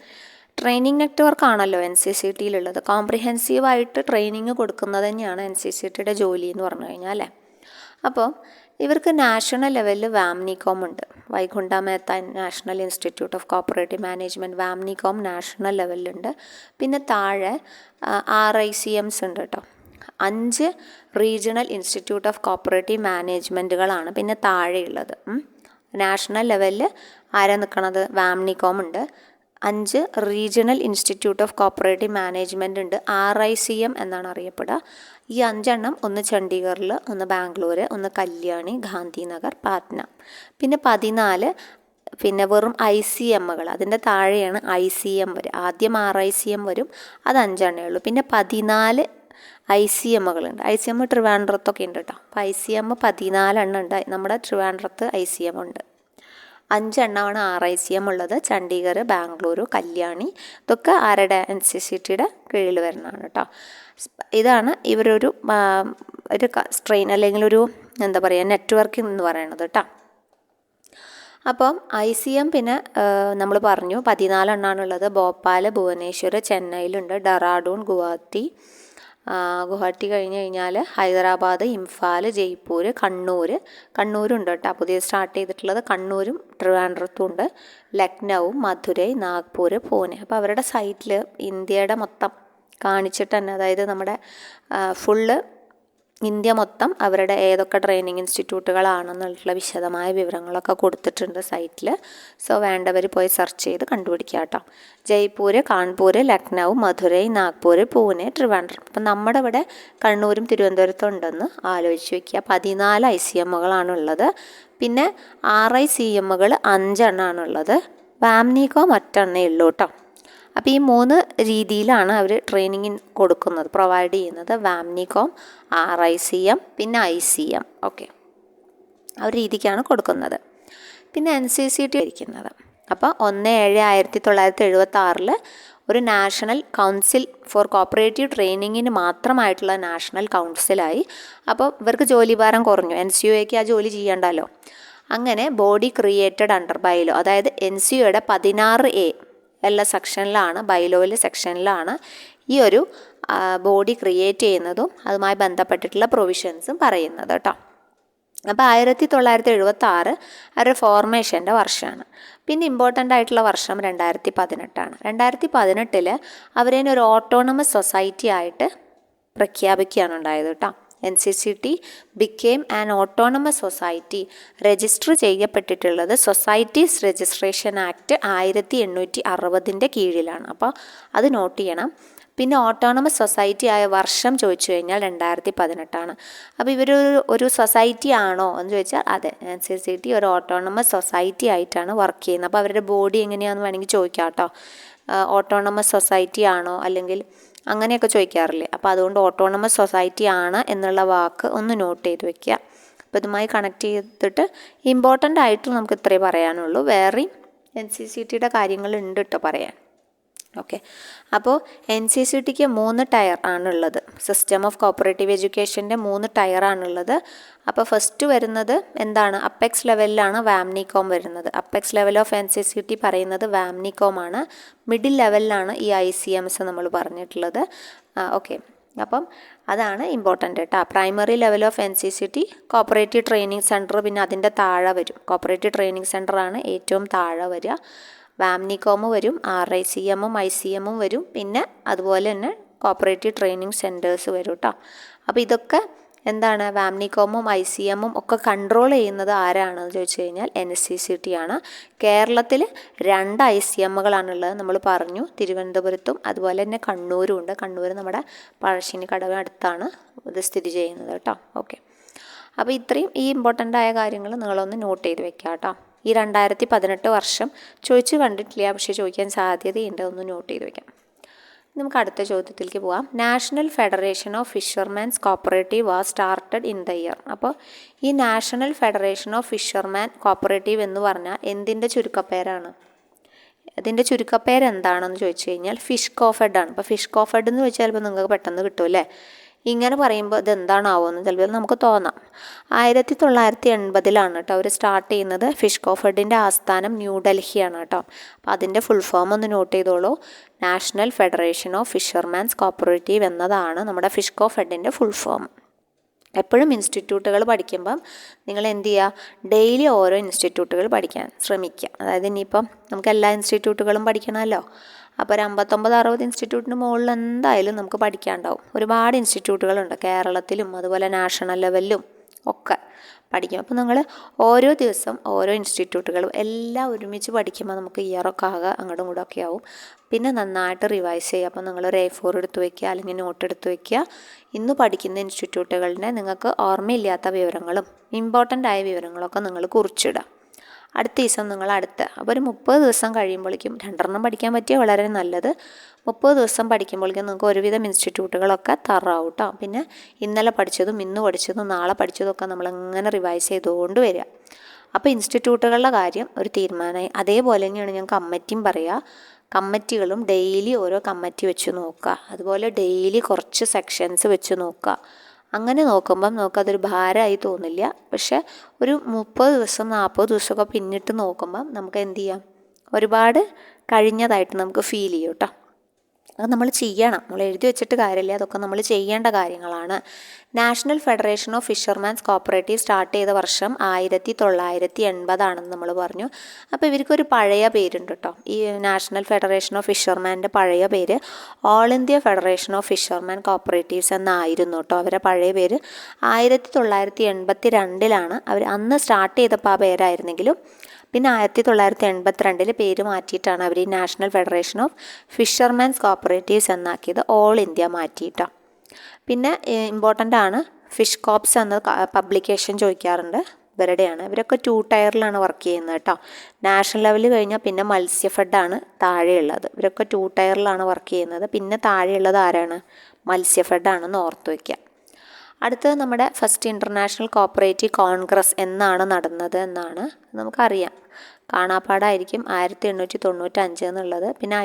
ട്രെയിനിങ് നെറ്റ്വർക്ക് ആണല്ലോ NCCTയിലുള്ളത്. കോംപ്രിഹെൻസീവായിട്ട് ട്രെയിനിങ് കൊടുക്കുന്നത് തന്നെയാണ് NCCTയുടെ ജോലി എന്ന് പറഞ്ഞു കഴിഞ്ഞാൽ അല്ലേ. അപ്പോൾ ഇവർക്ക് നാഷണൽ ലെവലിൽ വാംനികോം ഉണ്ട്. Vaikunth Mehta national institute of cooperative management, VAMNICOM national ലെവലിലുണ്ട്. പിന്നെ താഴെ RICMs ഉണ്ട് കേട്ടോ. 5 റീജിയണൽ ഇൻസ്റ്റിറ്റ്യൂട്ട് ഓഫ് കോപ്പറേറ്റീവ് മാനേജ്മെൻറ്റുകളാണ് പിന്നെ താഴെയുള്ളത്. നാഷണൽ ലെവലിൽ ആരാ നിൽക്കണത്? വാംനികോം ഉണ്ട്. 5 regional institute of cooperative management ഉണ്ട്. RICM എന്നാണ് അറിയപ്പെടുക. ഈ 5 ഒന്ന് ചണ്ഡീഗറിൽ, ഒന്ന് ബാംഗ്ലൂർ, ഒന്ന് കല്യാണി, ഗാന്ധിനഗർ, പാറ്റ്ന. പിന്നെ 14 പിന്നെ വെറും ICMകൾ. അതിൻ്റെ താഴെയാണ് ICM വരും. ആദ്യം RICM വരും, അത് 5 ഉള്ളൂ. പിന്നെ 14 ICMകളുണ്ട്. ICM ട്രിവാൻഡ്രത്തൊക്കെ ഉണ്ട് കേട്ടോ. അപ്പോൾ ICM 14 ഉണ്ട്. നമ്മുടെ ട്രിവാൻഡ്രത്ത് ICM ഉണ്ട്. 5 RICM ഉള്ളത്. ചണ്ഡീഗഡ്, ബാംഗ്ലൂർ, കല്യാണി, ഇതൊക്കെ ആരുടെ? NCCTയുടെ കീഴിൽ വരുന്നതാണ് കേട്ടോ. ഇതാണ് ഇവരൊരു ഒരു സ്ട്രെയിൻ അല്ലെങ്കിൽ ഒരു എന്താ പറയുക നെറ്റ്വർക്കിംഗ് എന്ന് പറയുന്നത് കേട്ടോ. അപ്പം ICM പിന്നെ നമ്മൾ പറഞ്ഞു 14 ഉള്ളത്. ഭോപ്പാൽ, ഭുവനേശ്വർ, ചെന്നൈയിലുണ്ട്. ഡെറാഡൂൺ, ഗുവാഹട്ടി കഴിഞ്ഞ് കഴിഞ്ഞാൽ ഹൈദരാബാദ്, ഇംഫാൽ, ജയ്പൂർ, കണ്ണൂരുണ്ട് കേട്ടോ. പുതിയ സ്റ്റാർട്ട് ചെയ്തിട്ടുള്ളത് കണ്ണൂരും ട്രിവാൻഡ്രത്തും ഉണ്ട്. ലക്നൗ, മധുരൈ, നാഗ്പൂർ, പൂനെ. അപ്പോൾ അവരുടെ സൈറ്റിൽ ഇന്ത്യയുടെ മൊത്തം കാണിച്ചിട്ട് തന്നെ, അതായത് നമ്മുടെ ഫുള്ള് ഇന്ത്യ മൊത്തം അവരുടെ ഏതൊക്കെ ട്രെയിനിങ് ഇൻസ്റ്റിറ്റ്യൂട്ടുകളാണെന്നുള്ള വിശദമായ വിവരങ്ങളൊക്കെ കൊടുത്തിട്ടുണ്ട് സൈറ്റിൽ. സോ വേണ്ടവർ പോയി സെർച്ച് ചെയ്ത് കണ്ടുപിടിക്കുക കേട്ടോ. ജയ്പൂർ, കാൺപൂർ, ലക്നൗ, മധുരൈ, നാഗ്പൂർ, പൂനെ, ട്രിവാൻഡ്രം. അപ്പം നമ്മുടെ ഇവിടെ കണ്ണൂരും തിരുവനന്തപുരത്തും ഉണ്ടെന്ന് ആലോചിച്ച് വയ്ക്കുക. 14 ICMകളാണുള്ളത്. പിന്നെ RICMകൾ 5 ഉള്ളത്. വാംനികോം 1 ഉള്ളൂ കേട്ടോ. അപ്പോൾ ഈ 3 രീതിയിലാണ് അവർ ട്രെയിനിങ് കൊടുക്കുന്നത്, പ്രൊവൈഡ് ചെയ്യുന്നത്. വാംനികോം, RICM, പിന്നെ ICM. ഓക്കെ, ആ ഒരു രീതിക്കാണ് കൊടുക്കുന്നത്. പിന്നെ NCCT ഇരിക്കുന്നത്. അപ്പോൾ 1/7/1976 ഒരു നാഷണൽ കൗൺസിൽ ഫോർ കോപ്പറേറ്റീവ് ട്രെയിനിങ്ങിന് മാത്രമായിട്ടുള്ള നാഷണൽ കൗൺസിലായി. അപ്പോൾ ഇവർക്ക് ജോലിഭാരം കുറഞ്ഞു. NCOAക്ക് ആ ജോലി ചെയ്യണ്ടല്ലോ. അങ്ങനെ ബോഡി ക്രിയേറ്റഡ് അണ്ടർ ബൈലോ, അതായത് NCOയുടെ 16A എല്ലാ സെക്ഷനിലാണ്, ബൈലോയിലെ സെക്ഷനിലാണ് ഈ ഒരു ബോഡി ക്രിയേറ്റ് ചെയ്യുന്നതും അതുമായി ബന്ധപ്പെട്ടിട്ടുള്ള പ്രൊവിഷൻസും പറയുന്നത് കേട്ടോ. അപ്പോൾ 1976 അവരുടെ ഫോർമേഷൻ്റെ വർഷമാണ്. പിന്നെ ഇമ്പോർട്ടൻ്റ് ആയിട്ടുള്ള വർഷം 2018. 2018 അവരതിനെ ഒരു ഓട്ടോണമസ് സൊസൈറ്റി ആയിട്ട് പ്രഖ്യാപിക്കുകയാണ് ഉണ്ടായത് കേട്ടോ. NCCT became an autonomous society. Register ചെയ്യപ്പെട്ടിട്ടുള്ളത് സൊസൈറ്റീസ് രജിസ്ട്രേഷൻ ആക്ട് 1860 കീഴിലാണ്. അപ്പോൾ അത് നോട്ട് ചെയ്യണം. പിന്നെ ഓട്ടോണമസ് സൊസൈറ്റി ആയ വർഷം ചോദിച്ചു കഴിഞ്ഞാൽ 2018. അപ്പോൾ ഇവർ ഒരു സൊസൈറ്റി ആണോ എന്ന് ചോദിച്ചാൽ അതെ, NCCT ഒരു ഓട്ടോണമസ് സൊസൈറ്റി ആയിട്ടാണ് വർക്ക് ചെയ്യുന്നത്. അപ്പോൾ അവരുടെ ബോഡി എങ്ങനെയാണെന്ന് വേണമെങ്കിൽ ചോദിക്കാം കേട്ടോ. ഓട്ടോണമസ് സൊസൈറ്റി ആണോ അല്ലെങ്കിൽ അങ്ങനെയൊക്കെ ചോദിക്കാറില്ലേ. അപ്പോൾ അതുകൊണ്ട് ഓട്ടോണമസ് സൊസൈറ്റി ആണ് എന്നുള്ള വാക്ക് ഒന്ന് നോട്ട് ചെയ്ത് വെക്കുക. അപ്പോൾ ഇതുമായി കണക്ട് ചെയ്തിട്ട് ഇമ്പോർട്ടൻ്റ് ആയിട്ട് നമുക്ക് ഇത്രേ പറയാനുള്ളൂ. വേറെയും NCCTയുടെ കാര്യങ്ങളുണ്ട് കേട്ടോ പറയാൻ. ഓക്കെ, അപ്പോൾ NCCTക്ക് 3 ടയർ ആണുള്ളത്. സിസ്റ്റം ഓഫ് കോപ്പറേറ്റീവ് എഡ്യൂക്കേഷൻ്റെ 3 ടയറാണുള്ളത്. അപ്പോൾ ഫസ്റ്റ് വരുന്നത് എന്താണ്? അപ്പെക്സ് ലെവലിലാണ് വാംനികോം വരുന്നത്. അപ്പെക്സ് ലെവൽ ഓഫ് NCCT പറയുന്നത് വാംനികോം ആണ്. മിഡിൽ ലെവലിലാണ് ഈ ICMS നമ്മൾ പറഞ്ഞിട്ടുള്ളത്. ഓക്കെ, അപ്പം അതാണ് ഇമ്പോർട്ടൻ്റ് കേട്ടോ. Primary level of NCCT cooperative training centre, പിന്നെ അതിൻ്റെ താഴെ വരും കോപ്പറേറ്റീവ് ട്രെയിനിങ് സെൻറ്ററാണ് ഏറ്റവും താഴെ വരിക. വാംനികോം വരും, RICMും ICMും വരും, പിന്നെ അതുപോലെ തന്നെ കോപ്പറേറ്റീവ് ട്രെയിനിങ് സെൻറ്റേഴ്സ് വരും കേട്ടോ. അപ്പോൾ ഇതൊക്കെ എന്താണ്? വാംനികോമും ICMും ഒക്കെ കൺട്രോൾ ചെയ്യുന്നത് ആരാണെന്ന് ചോദിച്ചു കഴിഞ്ഞാൽ NCCT ആണ്. കേരളത്തിൽ 2 ICMകളാണുള്ളത് നമ്മൾ പറഞ്ഞു. തിരുവനന്തപുരത്തും അതുപോലെ തന്നെ കണ്ണൂരും ഉണ്ട്. കണ്ണൂർ നമ്മുടെ പഴശ്ശിനിക്കടവ് അടുത്താണ് ഇത് സ്ഥിതി ചെയ്യുന്നത് കേട്ടോ. ഓക്കെ, അപ്പോൾ ഇത്രയും ഈ ഇമ്പോർട്ടൻ്റ് ആയ കാര്യങ്ങൾ നിങ്ങളൊന്ന് നോട്ട് ചെയ്ത് വെക്കുക കേട്ടോ. ഈ 2018 വർഷം ചോദിച്ചു കണ്ടിട്ടില്ല, പക്ഷേ ചോദിക്കാൻ സാധ്യതയുണ്ട്, ഒന്ന് നോട്ട് ചെയ്ത് വെക്കാം. നമുക്ക് അടുത്ത ചോദ്യത്തിലേക്ക് പോകാം. National federation of fisherman's cooperative was started in the year. അപ്പോൾ ഈ national federation of fisherman cooperative എന്ന് പറഞ്ഞാൽ എന്തിൻ്റെ ചുരുക്കപ്പേരാണ്? അതിൻ്റെ ചുരുക്കപ്പേര് എന്താണെന്ന് ചോദിച്ചു കഴിഞ്ഞാൽ ഫിഷ് കോഫെഡ് ആണ്. അപ്പോൾ ഫിഷ് കോഫെഡ് എന്ന് ചോദിച്ചാൽ ചിലപ്പോൾ നിങ്ങൾക്ക് പെട്ടെന്ന് കിട്ടും അല്ലേ. ഇങ്ങനെ പറയുമ്പോൾ ഇതെന്താണാവുമെന്ന് ചിലപ്പോൾ നമുക്ക് തോന്നാം. 1980 കേട്ടോ അവർ സ്റ്റാർട്ട് ചെയ്യുന്നത്. ഫിഷ് കോഫെഡിൻ്റെ ആസ്ഥാനം ന്യൂഡൽഹിയാണ് കേട്ടോ. അപ്പോൾ അതിൻ്റെ ഫുൾ ഫോം ഒന്ന് നോട്ട് ചെയ്തോളൂ. National federation of fisherman's cooperative എന്നതാണ് നമ്മുടെ ഫിഷ് കോഫെഡിൻ്റെ ഫുൾ ഫോം. എപ്പോഴും ഇൻസ്റ്റിറ്റ്യൂട്ടുകൾ പഠിക്കുമ്പം നിങ്ങൾ എന്ത് ചെയ്യുക? ഡെയിലി ഓരോ ഇൻസ്റ്റിറ്റ്യൂട്ടുകൾ പഠിക്കാൻ ശ്രമിക്കുക. അതായത് ഇനിയിപ്പം നമുക്ക് എല്ലാ ഇൻസ്റ്റിറ്റ്യൂട്ടുകളും പഠിക്കണമല്ലോ. അപ്പോൾ ഒരു 59-60 ഇൻസ്റ്റിറ്റ്യൂട്ടിന് മുകളിൽ എന്തായാലും നമുക്ക് പഠിക്കാനുണ്ടാവും. ഒരുപാട് ഇൻസ്റ്റിറ്റ്യൂട്ടുകളുണ്ട് കേരളത്തിലും അതുപോലെ നാഷണൽ ലെവലിലും ഒക്കെ പഠിക്കും. അപ്പോൾ നിങ്ങൾ ഓരോ ദിവസം ഓരോ ഇൻസ്റ്റിറ്റ്യൂട്ടുകളും എല്ലാം ഒരുമിച്ച് പഠിക്കുമ്പോൾ നമുക്ക് ഇയറൊക്കെ ആകെ അങ്ങോട്ടും ഇങ്ങോട്ടും ഒക്കെ ആവും. പിന്നെ നന്നായിട്ട് റിവൈസ് ചെയ്യുക. അപ്പോൾ നിങ്ങളൊരു A4 എടുത്ത് വയ്ക്കുക അല്ലെങ്കിൽ നോട്ട് എടുത്ത് വയ്ക്കുക. ഇന്ന് പഠിക്കുന്ന ഇൻസ്റ്റിറ്റ്യൂട്ടുകളുടെ നിങ്ങൾക്ക് ഓർമ്മയില്ലാത്ത വിവരങ്ങളും ഇമ്പോർട്ടൻ്റ് ആയ വിവരങ്ങളൊക്കെ നിങ്ങൾ കുറിച്ചിടുക. അടുത്ത ദിവസം നിങ്ങൾ അപ്പോൾ ഒരു 30 ദിവസം കഴിയുമ്പോഴേക്കും 2 പഠിക്കാൻ പറ്റിയ വളരെ നല്ലത്. 30 ദിവസം പഠിക്കുമ്പോഴേക്കും നിങ്ങൾക്ക് ഒരുവിധം ഇൻസ്റ്റിറ്റ്യൂട്ടുകളൊക്കെ തറാവും കേട്ടോ. പിന്നെ ഇന്നലെ പഠിച്ചതും ഇന്ന് പഠിച്ചതും നാളെ പഠിച്ചതും ഒക്കെ നമ്മളങ്ങനെ റിവൈസ് ചെയ്തുകൊണ്ട് വരിക. അപ്പോൾ ഇൻസ്റ്റിറ്റ്യൂട്ടുകളുടെ കാര്യം ഒരു തീരുമാനമായി. അതേപോലെ തന്നെയാണ് ഞാൻ കമ്മിറ്റിയും പറയുക. കമ്മിറ്റികളും ഡെയിലി ഓരോ കമ്മിറ്റി വെച്ച് നോക്കുക. അതുപോലെ ഡെയിലി കുറച്ച് സെക്ഷൻസ് വെച്ച് നോക്കുക. അങ്ങനെ നോക്കുമ്പം നമുക്കതൊരു ഭാരമായി തോന്നില്ല. പക്ഷെ ഒരു 30 ദിവസം 40 ദിവസമൊക്കെ പിന്നിട്ട് നോക്കുമ്പം നമുക്ക് എന്ത് ചെയ്യാം? ഒരുപാട് കഴിഞ്ഞതായിട്ട് നമുക്ക് ഫീൽ ചെയ്യും കേട്ടോ. അത് നമ്മൾ ചെയ്യണം. നമ്മൾ എഴുതി വെച്ചിട്ട് കാര്യമില്ല, അതൊക്കെ നമ്മൾ ചെയ്യേണ്ട കാര്യങ്ങളാണ്. National federation of fisherman's cooperative start ചെയ്ത വർഷം 1980 നമ്മൾ പറഞ്ഞു. അപ്പോൾ ഇവർക്കൊരു പഴയ പേരുണ്ട് കേട്ടോ. ഈ നാഷണൽ ഫെഡറേഷൻ ഓഫ് ഫിഷർമാൻ്റെ പഴയ പേര് all India federation of fisherman cooperatives എന്നായിരുന്നു കേട്ടോ. അവരുടെ പഴയ പേര് 1982 അവർ അന്ന് സ്റ്റാർട്ട് ചെയ്തപ്പോൾ ആ പേരായിരുന്നെങ്കിലും പിന്നെ 1982 പേര് മാറ്റിയിട്ടാണ് അവർ ഈ national federation of fishermen's cooperatives എന്നാക്കിയത്. ഓൾ ഇന്ത്യ മാറ്റിയിട്ടോ. പിന്നെ ഇമ്പോർട്ടൻ്റ് ആണ് ഫിഷ് കോപ്സ് എന്ന പബ്ലിക്കേഷൻ ചോദിക്കാറുണ്ട്. ഇവരുടെയാണ്. ഇവരൊക്കെ 2 ടയറിലാണ് വർക്ക് ചെയ്യുന്നത് കേട്ടോ. നാഷണൽ ലെവലിൽ കഴിഞ്ഞാൽ പിന്നെ മത്സ്യഫെഡാണ് താഴെയുള്ളത്. ഇവരൊക്കെ 2 ടയറിലാണ് വർക്ക് ചെയ്യുന്നത്. പിന്നെ താഴെയുള്ളത് ആരാണ്? മത്സ്യഫെഡാണെന്ന് ഓർത്ത് വയ്ക്കുക. അടുത്തത് നമ്മുടെ ഫസ്റ്റ് ഇൻ്റർനാഷണൽ കോപ്പറേറ്റീവ് കോൺഗ്രസ് എന്നാണ് നടന്നത് എന്നാണ് നമുക്കറിയാം. കാണാപ്പാടായിരിക്കും 1895 എന്നുള്ളത്. പിന്നെ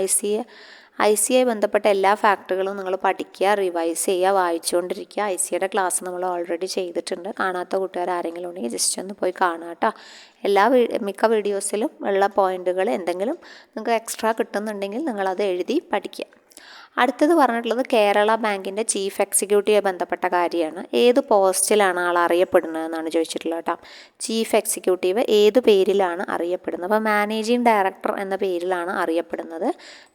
ICI ബന്ധപ്പെട്ട എല്ലാ ഫാക്ടറുകളും നിങ്ങൾ പഠിക്കുക, റിവൈസ് ചെയ്യുക, വായിച്ചുകൊണ്ടിരിക്കുക. ICIയുടെ ക്ലാസ് നമ്മൾ ഓൾറെഡി ചെയ്തിട്ടുണ്ട്. കാണാത്ത കൂട്ടുകാർ ആരെങ്കിലും ഉണ്ടെങ്കിൽ ജസ്റ്റ് ഒന്ന് പോയി കാണുക കേട്ടോ. മിക്ക വീഡിയോസിലും ഉള്ള പോയിന്റുകൾ എന്തെങ്കിലും നിങ്ങൾക്ക് എക്സ്ട്രാ കിട്ടുന്നുണ്ടെങ്കിൽ നിങ്ങളത് എഴുതി പഠിക്കുക. അടുത്തത് പറഞ്ഞിട്ടുള്ളത് കേരള ബാങ്കിൻ്റെ ചീഫ് എക്സിക്യൂട്ടീവ് ബന്ധപ്പെട്ട കാര്യമാണ്. ഏത് പോസ്റ്റിലാണ് ആൾ അറിയപ്പെടുന്നത് എന്നാണ് ചോദിച്ചിട്ടുള്ളത് കേട്ടോ. ചീഫ് എക്സിക്യൂട്ടീവ് ഏത് പേരിലാണ് അറിയപ്പെടുന്നത്? അപ്പോൾ മാനേജിങ് ഡയറക്ടർ എന്ന പേരിലാണ് അറിയപ്പെടുന്നത്.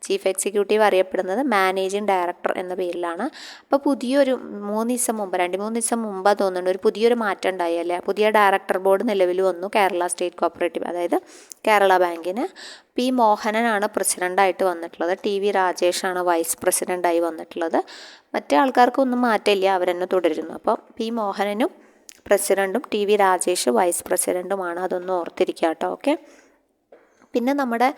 ചീഫ് എക്സിക്യൂട്ടീവ് അറിയപ്പെടുന്നത് മാനേജിങ് ഡയറക്ടർ എന്ന പേരിലാണ്. അപ്പോൾ പുതിയൊരു 2-3 ദിവസം മുമ്പാണ് തോന്നുന്നുണ്ട് ഒരു പുതിയൊരു മാറ്റം ഉണ്ടായി അല്ലേ. പുതിയ ഡയറക്ടർ ബോർഡ് നിലവിൽ വന്നു കേരള സ്റ്റേറ്റ് കോപ്പറേറ്റീവ്, അതായത് കേരള ബാങ്കിന്. പി മോഹനനാണ് പ്രസിഡൻ്റായിട്ട് വന്നിട്ടുള്ളത്. ടി വി രാജേഷാണ് വൈസ് പ്രസിഡൻ്റായി വന്നിട്ടുള്ളത്. മറ്റേ ആൾക്കാർക്കൊന്നും മാറ്റമില്ല, അവരെന്നെ തുടരുന്നു. അപ്പോൾ പി മോഹനനും പ്രസിഡൻറ്റും ടി വി രാജേഷ് വൈസ് പ്രസിഡൻറ്റുമാണ്. അതൊന്ന് ഓർത്തിരിക്കുക കേട്ടോ. ഓക്കെ. പിന്നെ നമ്മുടെ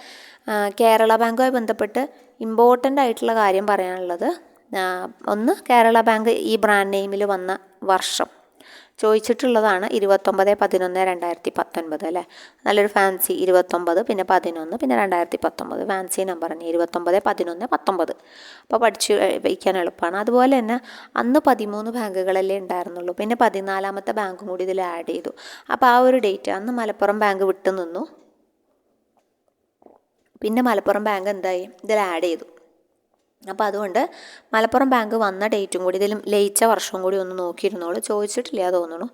കേരള ബാങ്കുമായി ബന്ധപ്പെട്ട് ഇമ്പോർട്ടൻ്റ് ആയിട്ടുള്ള കാര്യം പറയാനുള്ളത്, ഒന്ന് കേരള ബാങ്ക് ഈ ബ്രാൻഡ് നെയിമിൽ വന്ന വർഷം ചോദിച്ചിട്ടുള്ളതാണ് 29/11/2019 അല്ലേ. നല്ലൊരു ഫാൻസി 29, പിന്നെ 11, പിന്നെ 2019 ഫാൻസി നമ്പറിന് 29/11/19. അപ്പോൾ പഠിച്ച് വയ്ക്കാൻ എളുപ്പമാണ്. അതുപോലെ തന്നെ അന്ന് 13 ബാങ്കുകളല്ലേ ഉണ്ടായിരുന്നുള്ളൂ. പിന്നെ 14ാമത്തെ ബാങ്കും കൂടി ഇതിൽ ആഡ് ചെയ്തു. അപ്പോൾ ആ ഒരു ഡേറ്റ് അന്ന് മലപ്പുറം ബാങ്ക് വിട്ടു നിന്നു. പിന്നെ മലപ്പുറം ബാങ്ക് എന്തായി ഇതിൽ ആഡ് ചെയ്തു. അപ്പോൾ അതുകൊണ്ട് മലപ്പുറം ബാങ്ക് വന്ന ഡേറ്റും കൂടി ഇതിലും ലയിച്ച വർഷവും കൂടി ഒന്ന് നോക്കിയിരുന്നോളൂ. ചോദിച്ചിട്ടില്ല തോന്നുന്നു,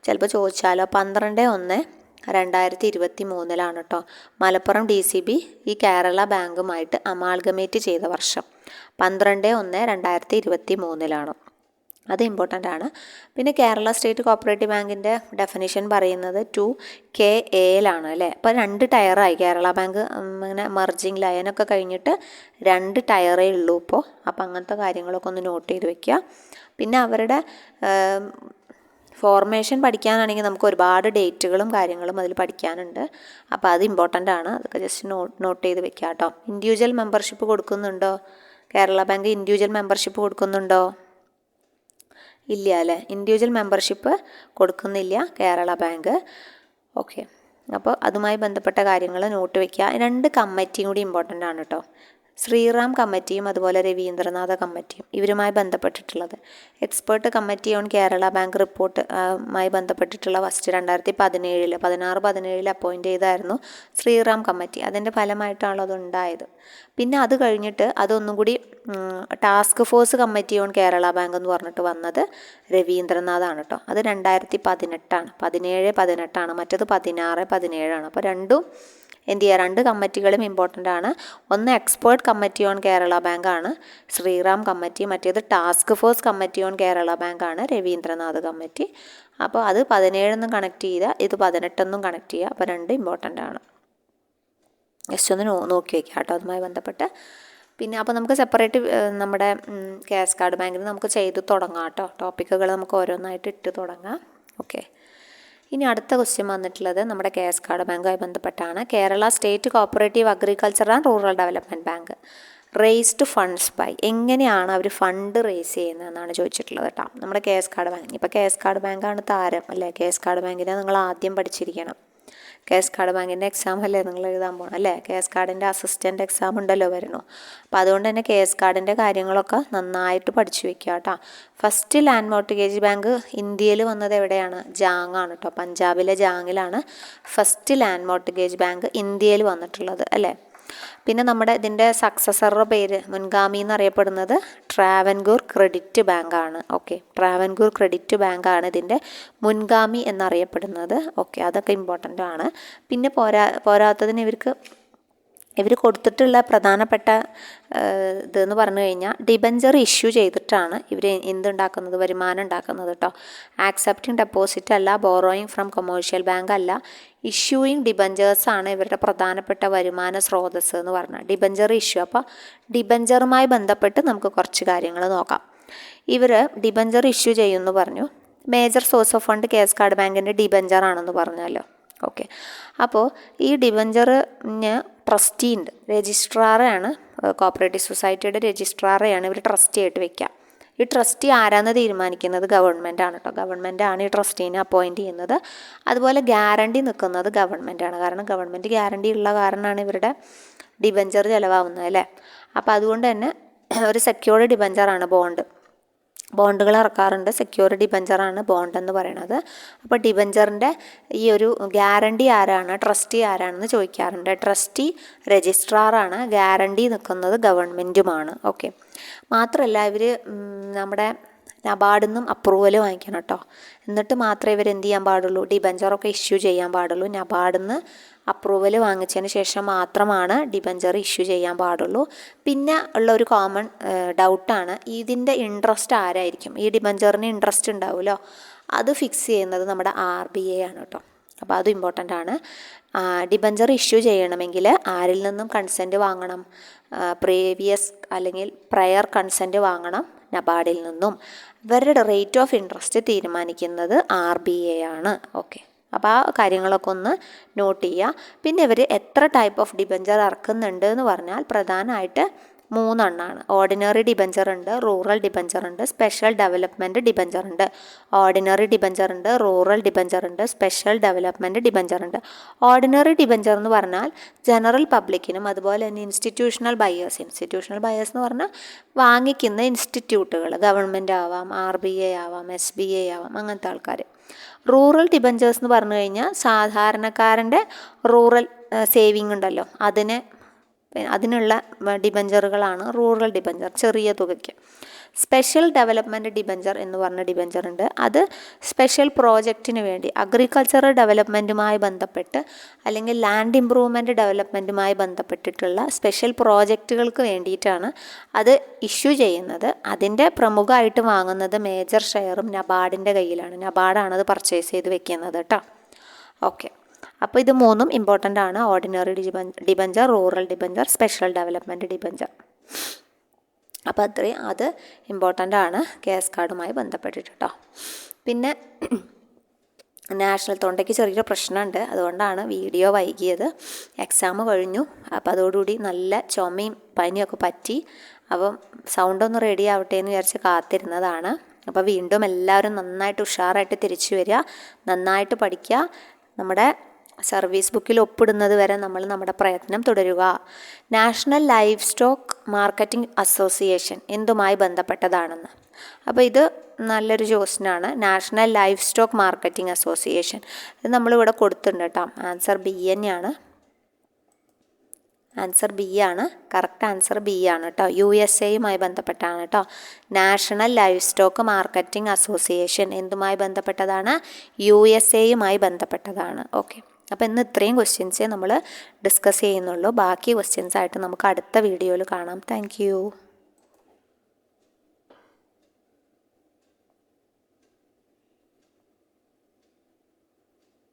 ചിലപ്പോൾ ചോദിച്ചാലോ. 12/1/2023 കേട്ടോ മലപ്പുറം DCB ഈ കേരള ബാങ്കുമായിട്ട് അമാൽഗമേറ്റ് ചെയ്ത വർഷം 12/1/2023. അത് ഇമ്പോർട്ടൻ്റ് ആണ്. പിന്നെ കേരള സ്റ്റേറ്റ് കോപ്പറേറ്റീവ് ബാങ്കിൻ്റെ ഡെഫിനിഷൻ പറയുന്നത് 2KAലാണ് അല്ലേ. അപ്പോൾ 2 ടയറായി കേരള ബാങ്ക്. അങ്ങനെ മർജിങ് ലയനൊക്കെ കഴിഞ്ഞിട്ട് 2 ടയറേ ഉള്ളൂ ഇപ്പോൾ. അപ്പോൾ അങ്ങനത്തെ കാര്യങ്ങളൊക്കെ ഒന്ന് നോട്ട് ചെയ്ത് വെക്കുക. പിന്നെ അവരുടെ ഫോർമേഷൻ പഠിക്കാനാണെങ്കിൽ നമുക്ക് ഒരുപാട് ഡേറ്റുകളും കാര്യങ്ങളും അതിൽ പഠിക്കാനുണ്ട്. അപ്പോൾ അത് ഇമ്പോർട്ടൻ്റ് ആണ്. അതൊക്കെ ജസ്റ്റ് നോട്ട് ചെയ്ത് വെക്കുക കേട്ടോ. ഇൻഡിവിജ്വൽ മെമ്പർഷിപ്പ് കൊടുക്കുന്നുണ്ടോ കേരള ബാങ്ക്? ഇൻഡിവിജ്വൽ മെമ്പർഷിപ്പ് കൊടുക്കുന്നുണ്ടോ? ഇല്ല അല്ലേ, ഇൻഡിവിജ്വൽ മെമ്പർഷിപ്പ് കൊടുക്കുന്നില്ല കേരള ബാങ്ക്. ഓക്കെ. അപ്പോൾ അതുമായി ബന്ധപ്പെട്ട കാര്യങ്ങൾ നോട്ട് വയ്ക്കുക. 2 കമ്മിറ്റിയും കൂടി ഇമ്പോർട്ടൻ്റ് ആണ് കേട്ടോ. ശ്രീറാം കമ്മിറ്റിയും അതുപോലെ രവീന്ദ്രനാഥ കമ്മിറ്റിയും ഇവരുമായി ബന്ധപ്പെട്ടിട്ടുള്ളത്. Expert committee on Kerala bank report മായി ബന്ധപ്പെട്ടിട്ടുള്ള ഫസ്റ്റ് 2016-17 അപ്പോയിൻ്റ് ചെയ്തായിരുന്നു ശ്രീറാം കമ്മിറ്റി. അതിൻ്റെ ഫലമായിട്ടാണ് അത് ഉണ്ടായത്. പിന്നെ അത് കഴിഞ്ഞിട്ട് അതൊന്നും കൂടി task force committee on Kerala bank എന്ന് പറഞ്ഞിട്ട് വന്നത് രവീന്ദ്രനാഥാണ് കേട്ടോ. അത് 2018ആണ്. 17-18ആണ്, മറ്റത് 16-17ആണ്. അപ്പോൾ രണ്ടും എന്ത് ചെയ്യുക, 2 കമ്മിറ്റികളും ഇമ്പോർട്ടൻ്റ് ആണ്. ഒന്ന് എക്സ്പേർട്ട് കമ്മിറ്റി ഓൺ കേരള ബാങ്കാണ് ശ്രീറാം കമ്മിറ്റി, മറ്റേത് task force committee on Kerala ബാങ്കാണ് രവീന്ദ്രനാഥ് കമ്മിറ്റി. അപ്പോൾ അത് 17 കണക്ട് ചെയ്യുക, ഇത് 18 കണക്ട് ചെയ്യുക. അപ്പോൾ 2 ഇമ്പോർട്ടൻ്റ് ആണ്. ജസ്റ്റ് ഒന്ന് നോക്കി വയ്ക്കുക കേട്ടോ അതുമായി ബന്ധപ്പെട്ട്. പിന്നെ അപ്പോൾ നമുക്ക് സെപ്പറേറ്റ് നമ്മുടെ കാസ്കാഡ് ബാങ്കിന് നമുക്ക് ചെയ്ത് തുടങ്ങാം കേട്ടോ. ടോപ്പിക്കുകൾ നമുക്ക് ഓരോന്നായിട്ട് ഇട്ട് തുടങ്ങാം. ഓക്കെ. ഇനി അടുത്ത ക്വസ്റ്റ്യൻ വന്നിട്ടുള്ളത് നമ്മുടെ കാസ്കാഡ് ബാങ്കുമായി ബന്ധപ്പെട്ടാണ്. Kerala state cooperative agriculture and rural development bank raised funds by, എങ്ങനെയാണ് അവർ ഫണ്ട് റേസ് ചെയ്യുന്നതെന്നാണ് ചോദിച്ചിട്ടുള്ളത് കേട്ടോ. നമ്മുടെ കാസ്കാഡ് ബാങ്ക്, ഇപ്പോൾ കാസ്കാഡ് ബാങ്കാണ് താരം അല്ലേ. കാസ്കാഡ് ബാങ്കിനെ നിങ്ങൾ ആദ്യം പഠിച്ചിരിക്കണം. കാസ്കാഡ് ബാങ്കിൻ്റെ എക്സാം അല്ലേ നിങ്ങൾ എഴുതാൻ പോകണം അല്ലേ. കാസ്കാഡിൻ്റെ അസിസ്റ്റൻ്റ് എക്സാം ഉണ്ടല്ലോ വരുന്നു. അപ്പോൾ അതുകൊണ്ട് തന്നെ കാസ്കാഡിൻ്റെ കാര്യങ്ങളൊക്കെ നന്നായിട്ട് പഠിച്ചു വെക്കുക കേട്ടോ. ഫസ്റ്റ് ലാൻഡ് മോർട്ട്ഗേജ് ബാങ്ക് ഇന്ത്യയിൽ വന്നത് എവിടെയാണ്? ജാങ്ങാണ് കേട്ടോ. പഞ്ചാബിലെ ജാങ്ങിലാണ് ഫസ്റ്റ് ലാൻഡ് മോർട്ട്ഗേജ് ബാങ്ക് ഇന്ത്യയിൽ വന്നിട്ടുള്ളത് അല്ലേ. പിന്നെ നമ്മുടെ ഇതിൻ്റെ സക്സസറുടെ പേര്, മുൻഗാമി എന്നറിയപ്പെടുന്നത് ട്രാവൻകൂർ ക്രെഡിറ്റ് ബാങ്കാണ്. ഓക്കെ, ട്രാവൻകൂർ ക്രെഡിറ്റ് ബാങ്കാണ് ഇതിൻ്റെ മുൻഗാമി എന്നറിയപ്പെടുന്നത്. ഓക്കെ, അതൊക്കെ ഇമ്പോർട്ടൻ്റ് ആണ്. പിന്നെ പോരാത്തതിന് ഇവർ കൊടുത്തിട്ടുള്ള പ്രധാനപ്പെട്ട ഇതെന്ന് പറഞ്ഞു കഴിഞ്ഞാൽ ഡിബഞ്ചർ ഇഷ്യൂ ചെയ്തിട്ടാണ് ഇവർ എന്തുണ്ടാക്കുന്നത്, വരുമാനം ഉണ്ടാക്കുന്നത് കേട്ടോ. ആക്സെപ്റ്റിംഗ് ഡെപ്പോസിറ്റ് അല്ല, ബോറോയിങ് ഫ്രം കൊമേഴ്ഷ്യൽ ബാങ്ക് അല്ല, ഇഷ്യൂയിങ് ഡിബഞ്ചേഴ്സാണ് ഇവരുടെ പ്രധാനപ്പെട്ട വരുമാന സ്രോതസ്സ് എന്ന് പറഞ്ഞാൽ ഡിബഞ്ചർ ഇഷ്യൂ. അപ്പോൾ ഡിബഞ്ചറുമായി ബന്ധപ്പെട്ട് നമുക്ക് കുറച്ച് കാര്യങ്ങൾ നോക്കാം. ഇവർ ഡിബഞ്ചർ ഇഷ്യൂ ചെയ്യുമെന്ന് പറഞ്ഞു. മേജർ സോഴ്സ് ഓഫ് ഫണ്ട് കാസ്കാഡ് ബാങ്കിൻ്റെ ഡിബഞ്ചറാണെന്ന് പറഞ്ഞല്ലോ. ഓക്കെ, അപ്പോൾ ഈ ഡിബഞ്ചറിന് ട്രസ്റ്റി ഉണ്ട്, രജിസ്ട്രാറെയാണ്, കോപ്പറേറ്റീവ് സൊസൈറ്റിയുടെ രജിസ്ട്രാറെയാണ് ഇവർ ട്രസ്റ്റി ആയിട്ട് വെക്കുക. ഈ ട്രസ്റ്റി ആരാന്ന് തീരുമാനിക്കുന്നത് ഗവൺമെൻറ്റാണ് കേട്ടോ. ഗവൺമെൻറ്റാണ് ഈ ട്രസ്റ്റീനെ അപ്പോയിൻറ്റ് ചെയ്യുന്നത്. അതുപോലെ ഗ്യാരണ്ടി നിൽക്കുന്നത് ഗവൺമെൻറ്റാണ്. കാരണം ഗവൺമെൻറ് ഗ്യാരണ്ടി ഉള്ള കാരണമാണ് ഇവരുടെ ഡിബഞ്ചർ ചിലവാകുന്നത് അല്ലേ. അപ്പോൾ അതുകൊണ്ട് തന്നെ ഒരു സെക്യൂർഡ് ഡിബഞ്ചറാണ് ബോണ്ട്. ബോണ്ടുകൾ ഇറക്കാറുണ്ട്. സെക്യൂർ ഡിബഞ്ചറാണ് ബോണ്ട് എന്ന് പറയുന്നത്. അപ്പോൾ ഡിബഞ്ചറിൻ്റെ ഈ ഒരു ഗ്യാരണ്ടി ആരാണ്, ട്രസ്റ്റി ആരാണെന്ന് ചോദിക്കാറുണ്ട്. ട്രസ്റ്റി രജിസ്ട്രാറാണ്, ഗ്യാരണ്ടി നിൽക്കുന്നത് ഗവൺമെൻറ്റുമാണ്. ഓക്കെ. മാത്രമല്ല ഇവർ നമ്മുടെ നബാർഡിൽ നിന്നും അപ്രൂവൽ വാങ്ങിക്കണം കേട്ടോ. എന്നിട്ട് മാത്രമേ ഇവർ എന്ത് ചെയ്യാൻ പാടുള്ളൂ, ഡിബഞ്ചറൊക്കെ ഇഷ്യൂ ചെയ്യാൻ പാടുള്ളൂ. നബാർഡിൽ നിന്ന് അപ്രൂവൽ വാങ്ങിച്ചതിന് ശേഷം മാത്രമാണ് ഡിബഞ്ചർ ഇഷ്യൂ ചെയ്യാൻ പാടുള്ളൂ. പിന്നെ ഉള്ള ഒരു കോമൺ ഡൗട്ടാണ് ഇതിൻ്റെ ഇൻട്രസ്റ്റ് ആരായിരിക്കും. ഈ ഡിബഞ്ചറിന് ഇൻട്രസ്റ്റ് ഉണ്ടാവുമല്ലോ, അത് ഫിക്സ് ചെയ്യുന്നത് നമ്മുടെ RBI ആണ് കേട്ടോ. അപ്പോൾ അതും ഇമ്പോർട്ടൻ്റ് ആണ്. ഡിബഞ്ചർ ഇഷ്യൂ ചെയ്യണമെങ്കിൽ ആരിൽ നിന്നും കൺസെൻറ്റ് വാങ്ങണം, പ്രീവിയസ് അല്ലെങ്കിൽ പ്രയർ കൺസെൻറ്റ് വാങ്ങണം നബാർഡിൽ നിന്നും. ഇവരുടെ റേറ്റ് ഓഫ് ഇൻട്രസ്റ്റ് തീരുമാനിക്കുന്നത് RBI ആണ്. ഓക്കെ. അപ്പോൾ ആ കാര്യങ്ങളൊക്കെ ഒന്ന് നോട്ട് ചെയ്യുക. പിന്നെ ഇവർ എത്ര ടൈപ്പ് ഓഫ് ഡിബഞ്ചർ ഇറക്കുന്നുണ്ട് എന്ന് പറഞ്ഞാൽ പ്രധാനമായിട്ട് 3 എണ്ണമാണ്. ഓർഡിനറി ഡിബഞ്ചർ ഉണ്ട്, റൂറൽ ഡിബഞ്ചർ ഉണ്ട്, സ്പെഷ്യൽ ഡെവലപ്മെൻറ്റ് ഡിബഞ്ചർ ഉണ്ട്. ഓർഡിനറി ഡിബഞ്ചർ ഉണ്ട്, റൂറൽ ഡിബഞ്ചർ ഉണ്ട്, സ്പെഷ്യൽ ഡെവലപ്മെൻറ്റ് ഡിബഞ്ചർ ഉണ്ട്. ഓർഡിനറി ഡിബഞ്ചർ എന്ന് പറഞ്ഞാൽ ജനറൽ പബ്ലിക്കിനും അതുപോലെ തന്നെ ഇൻസ്റ്റിറ്റ്യൂഷണൽ ബയേഴ്സ് എന്ന് പറഞ്ഞാൽ വാങ്ങിക്കുന്ന ഇൻസ്റ്റിറ്റ്യൂട്ടുകൾ, ഗവൺമെൻറ് ആവാം, RBI ആവാം, SBI ആവാം, അങ്ങനത്തെ ആൾക്കാർ. റൂറൽ ഡിബഞ്ചേഴ്സ് എന്ന് പറഞ്ഞു കഴിഞ്ഞാൽ സാധാരണക്കാരൻ്റെ റൂറൽ സേവിങ് ഉണ്ടല്ലോ, അതിനുള്ള ഡിബഞ്ചറുകളാണ് റൂറൽ ഡിബഞ്ചർ, ചെറിയ തുകയ്ക്ക്. സ്പെഷ്യൽ ഡെവലപ്മെൻറ്റ് ഡിബഞ്ചർ എന്ന് പറഞ്ഞ ഡിബഞ്ചർ ഉണ്ട്. അത് സ്പെഷ്യൽ പ്രോജക്റ്റിന് വേണ്ടി അഗ്രികൾച്ചറൽ ഡെവലപ്മെൻറ്റുമായി ബന്ധപ്പെട്ട് അല്ലെങ്കിൽ ലാൻഡ് ഇമ്പ്രൂവ്മെൻറ്റ് ഡെവലപ്മെൻറ്റുമായി ബന്ധപ്പെട്ടിട്ടുള്ള സ്പെഷ്യൽ പ്രോജക്റ്റുകൾക്ക് വേണ്ടിയിട്ടാണ് അത് ഇഷ്യൂ ചെയ്യുന്നത്. അതിൻ്റെ പ്രമുഖമായിട്ട് വാങ്ങുന്നത് മേജർ ഷെയറും നബാർഡിൻ്റെ കയ്യിലാണ്. നബാർഡാണ് അത് പർച്ചേസ് ചെയ്ത് വെക്കുന്നത് കേട്ടോ. ഓക്കെ. അപ്പോൾ ഇത് 3ഉം ഇമ്പോർട്ടൻ്റ് ആണ്. Ordinary debenture, rural debenture, special development debenture. അപ്പോൾ അത്രയും അത് ഇമ്പോർട്ടൻ്റ് ആണ് കേസ് കാർഡുമായി ബന്ധപ്പെട്ടിട്ട് കേട്ടോ. പിന്നെ നാഷണൽ തൊണ്ടയ്ക്ക് ചെറിയൊരു പ്രശ്നമുണ്ട്, അതുകൊണ്ടാണ് വീഡിയോ വൈകിയത്. എക്സാം കഴിഞ്ഞു, അപ്പോൾ അതോടുകൂടി നല്ല ചുമയും പനിയൊക്കെ പറ്റി. അപ്പം സൗണ്ടൊന്ന് റെഡി ആവട്ടെ എന്ന് വിചാരിച്ച് കാത്തിരുന്നതാണ്. അപ്പോൾ വീണ്ടും എല്ലാവരും നന്നായിട്ട് ഉഷാറായിട്ട് തിരിച്ചു വരിക, നന്നായിട്ട് പഠിക്കുക. നമ്മുടെ സർവീസ് ബുക്കിൽ ഒപ്പിടുന്നത് വരെ നമ്മൾ നമ്മുടെ പ്രയത്നം തുടരുക. National life stock marketing association എന്തുമായി ബന്ധപ്പെട്ടതാണെന്ന്. അപ്പോൾ ഇത് നല്ലൊരു ക്വസ്റ്റ്യനാണ്. National life stock marketing association ഇത് നമ്മളിവിടെ കൊടുത്തിട്ടുണ്ട് കേട്ടോ. ആൻസർ B തന്നെയാണ്. ആൻസർ B ആണ്. കറക്റ്റ് ആൻസർ B ആണ് കേട്ടോ. USA ബന്ധപ്പെട്ടാണ് കേട്ടോ. National life stock marketing association എന്തുമായി ബന്ധപ്പെട്ടതാണ്? USA ബന്ധപ്പെട്ടതാണ്. ഓക്കെ. അപ്പോൾ ഇന്ന് ഇത്രയും ക്വസ്റ്റ്യൻസേ നമ്മൾ ഡിസ്കസ് ചെയ്യുന്നുള്ളൂ. ബാക്കി ക്വസ്റ്റ്യൻസ് ആയിട്ട് നമുക്ക് അടുത്ത വീഡിയോയിൽ കാണാം. താങ്ക്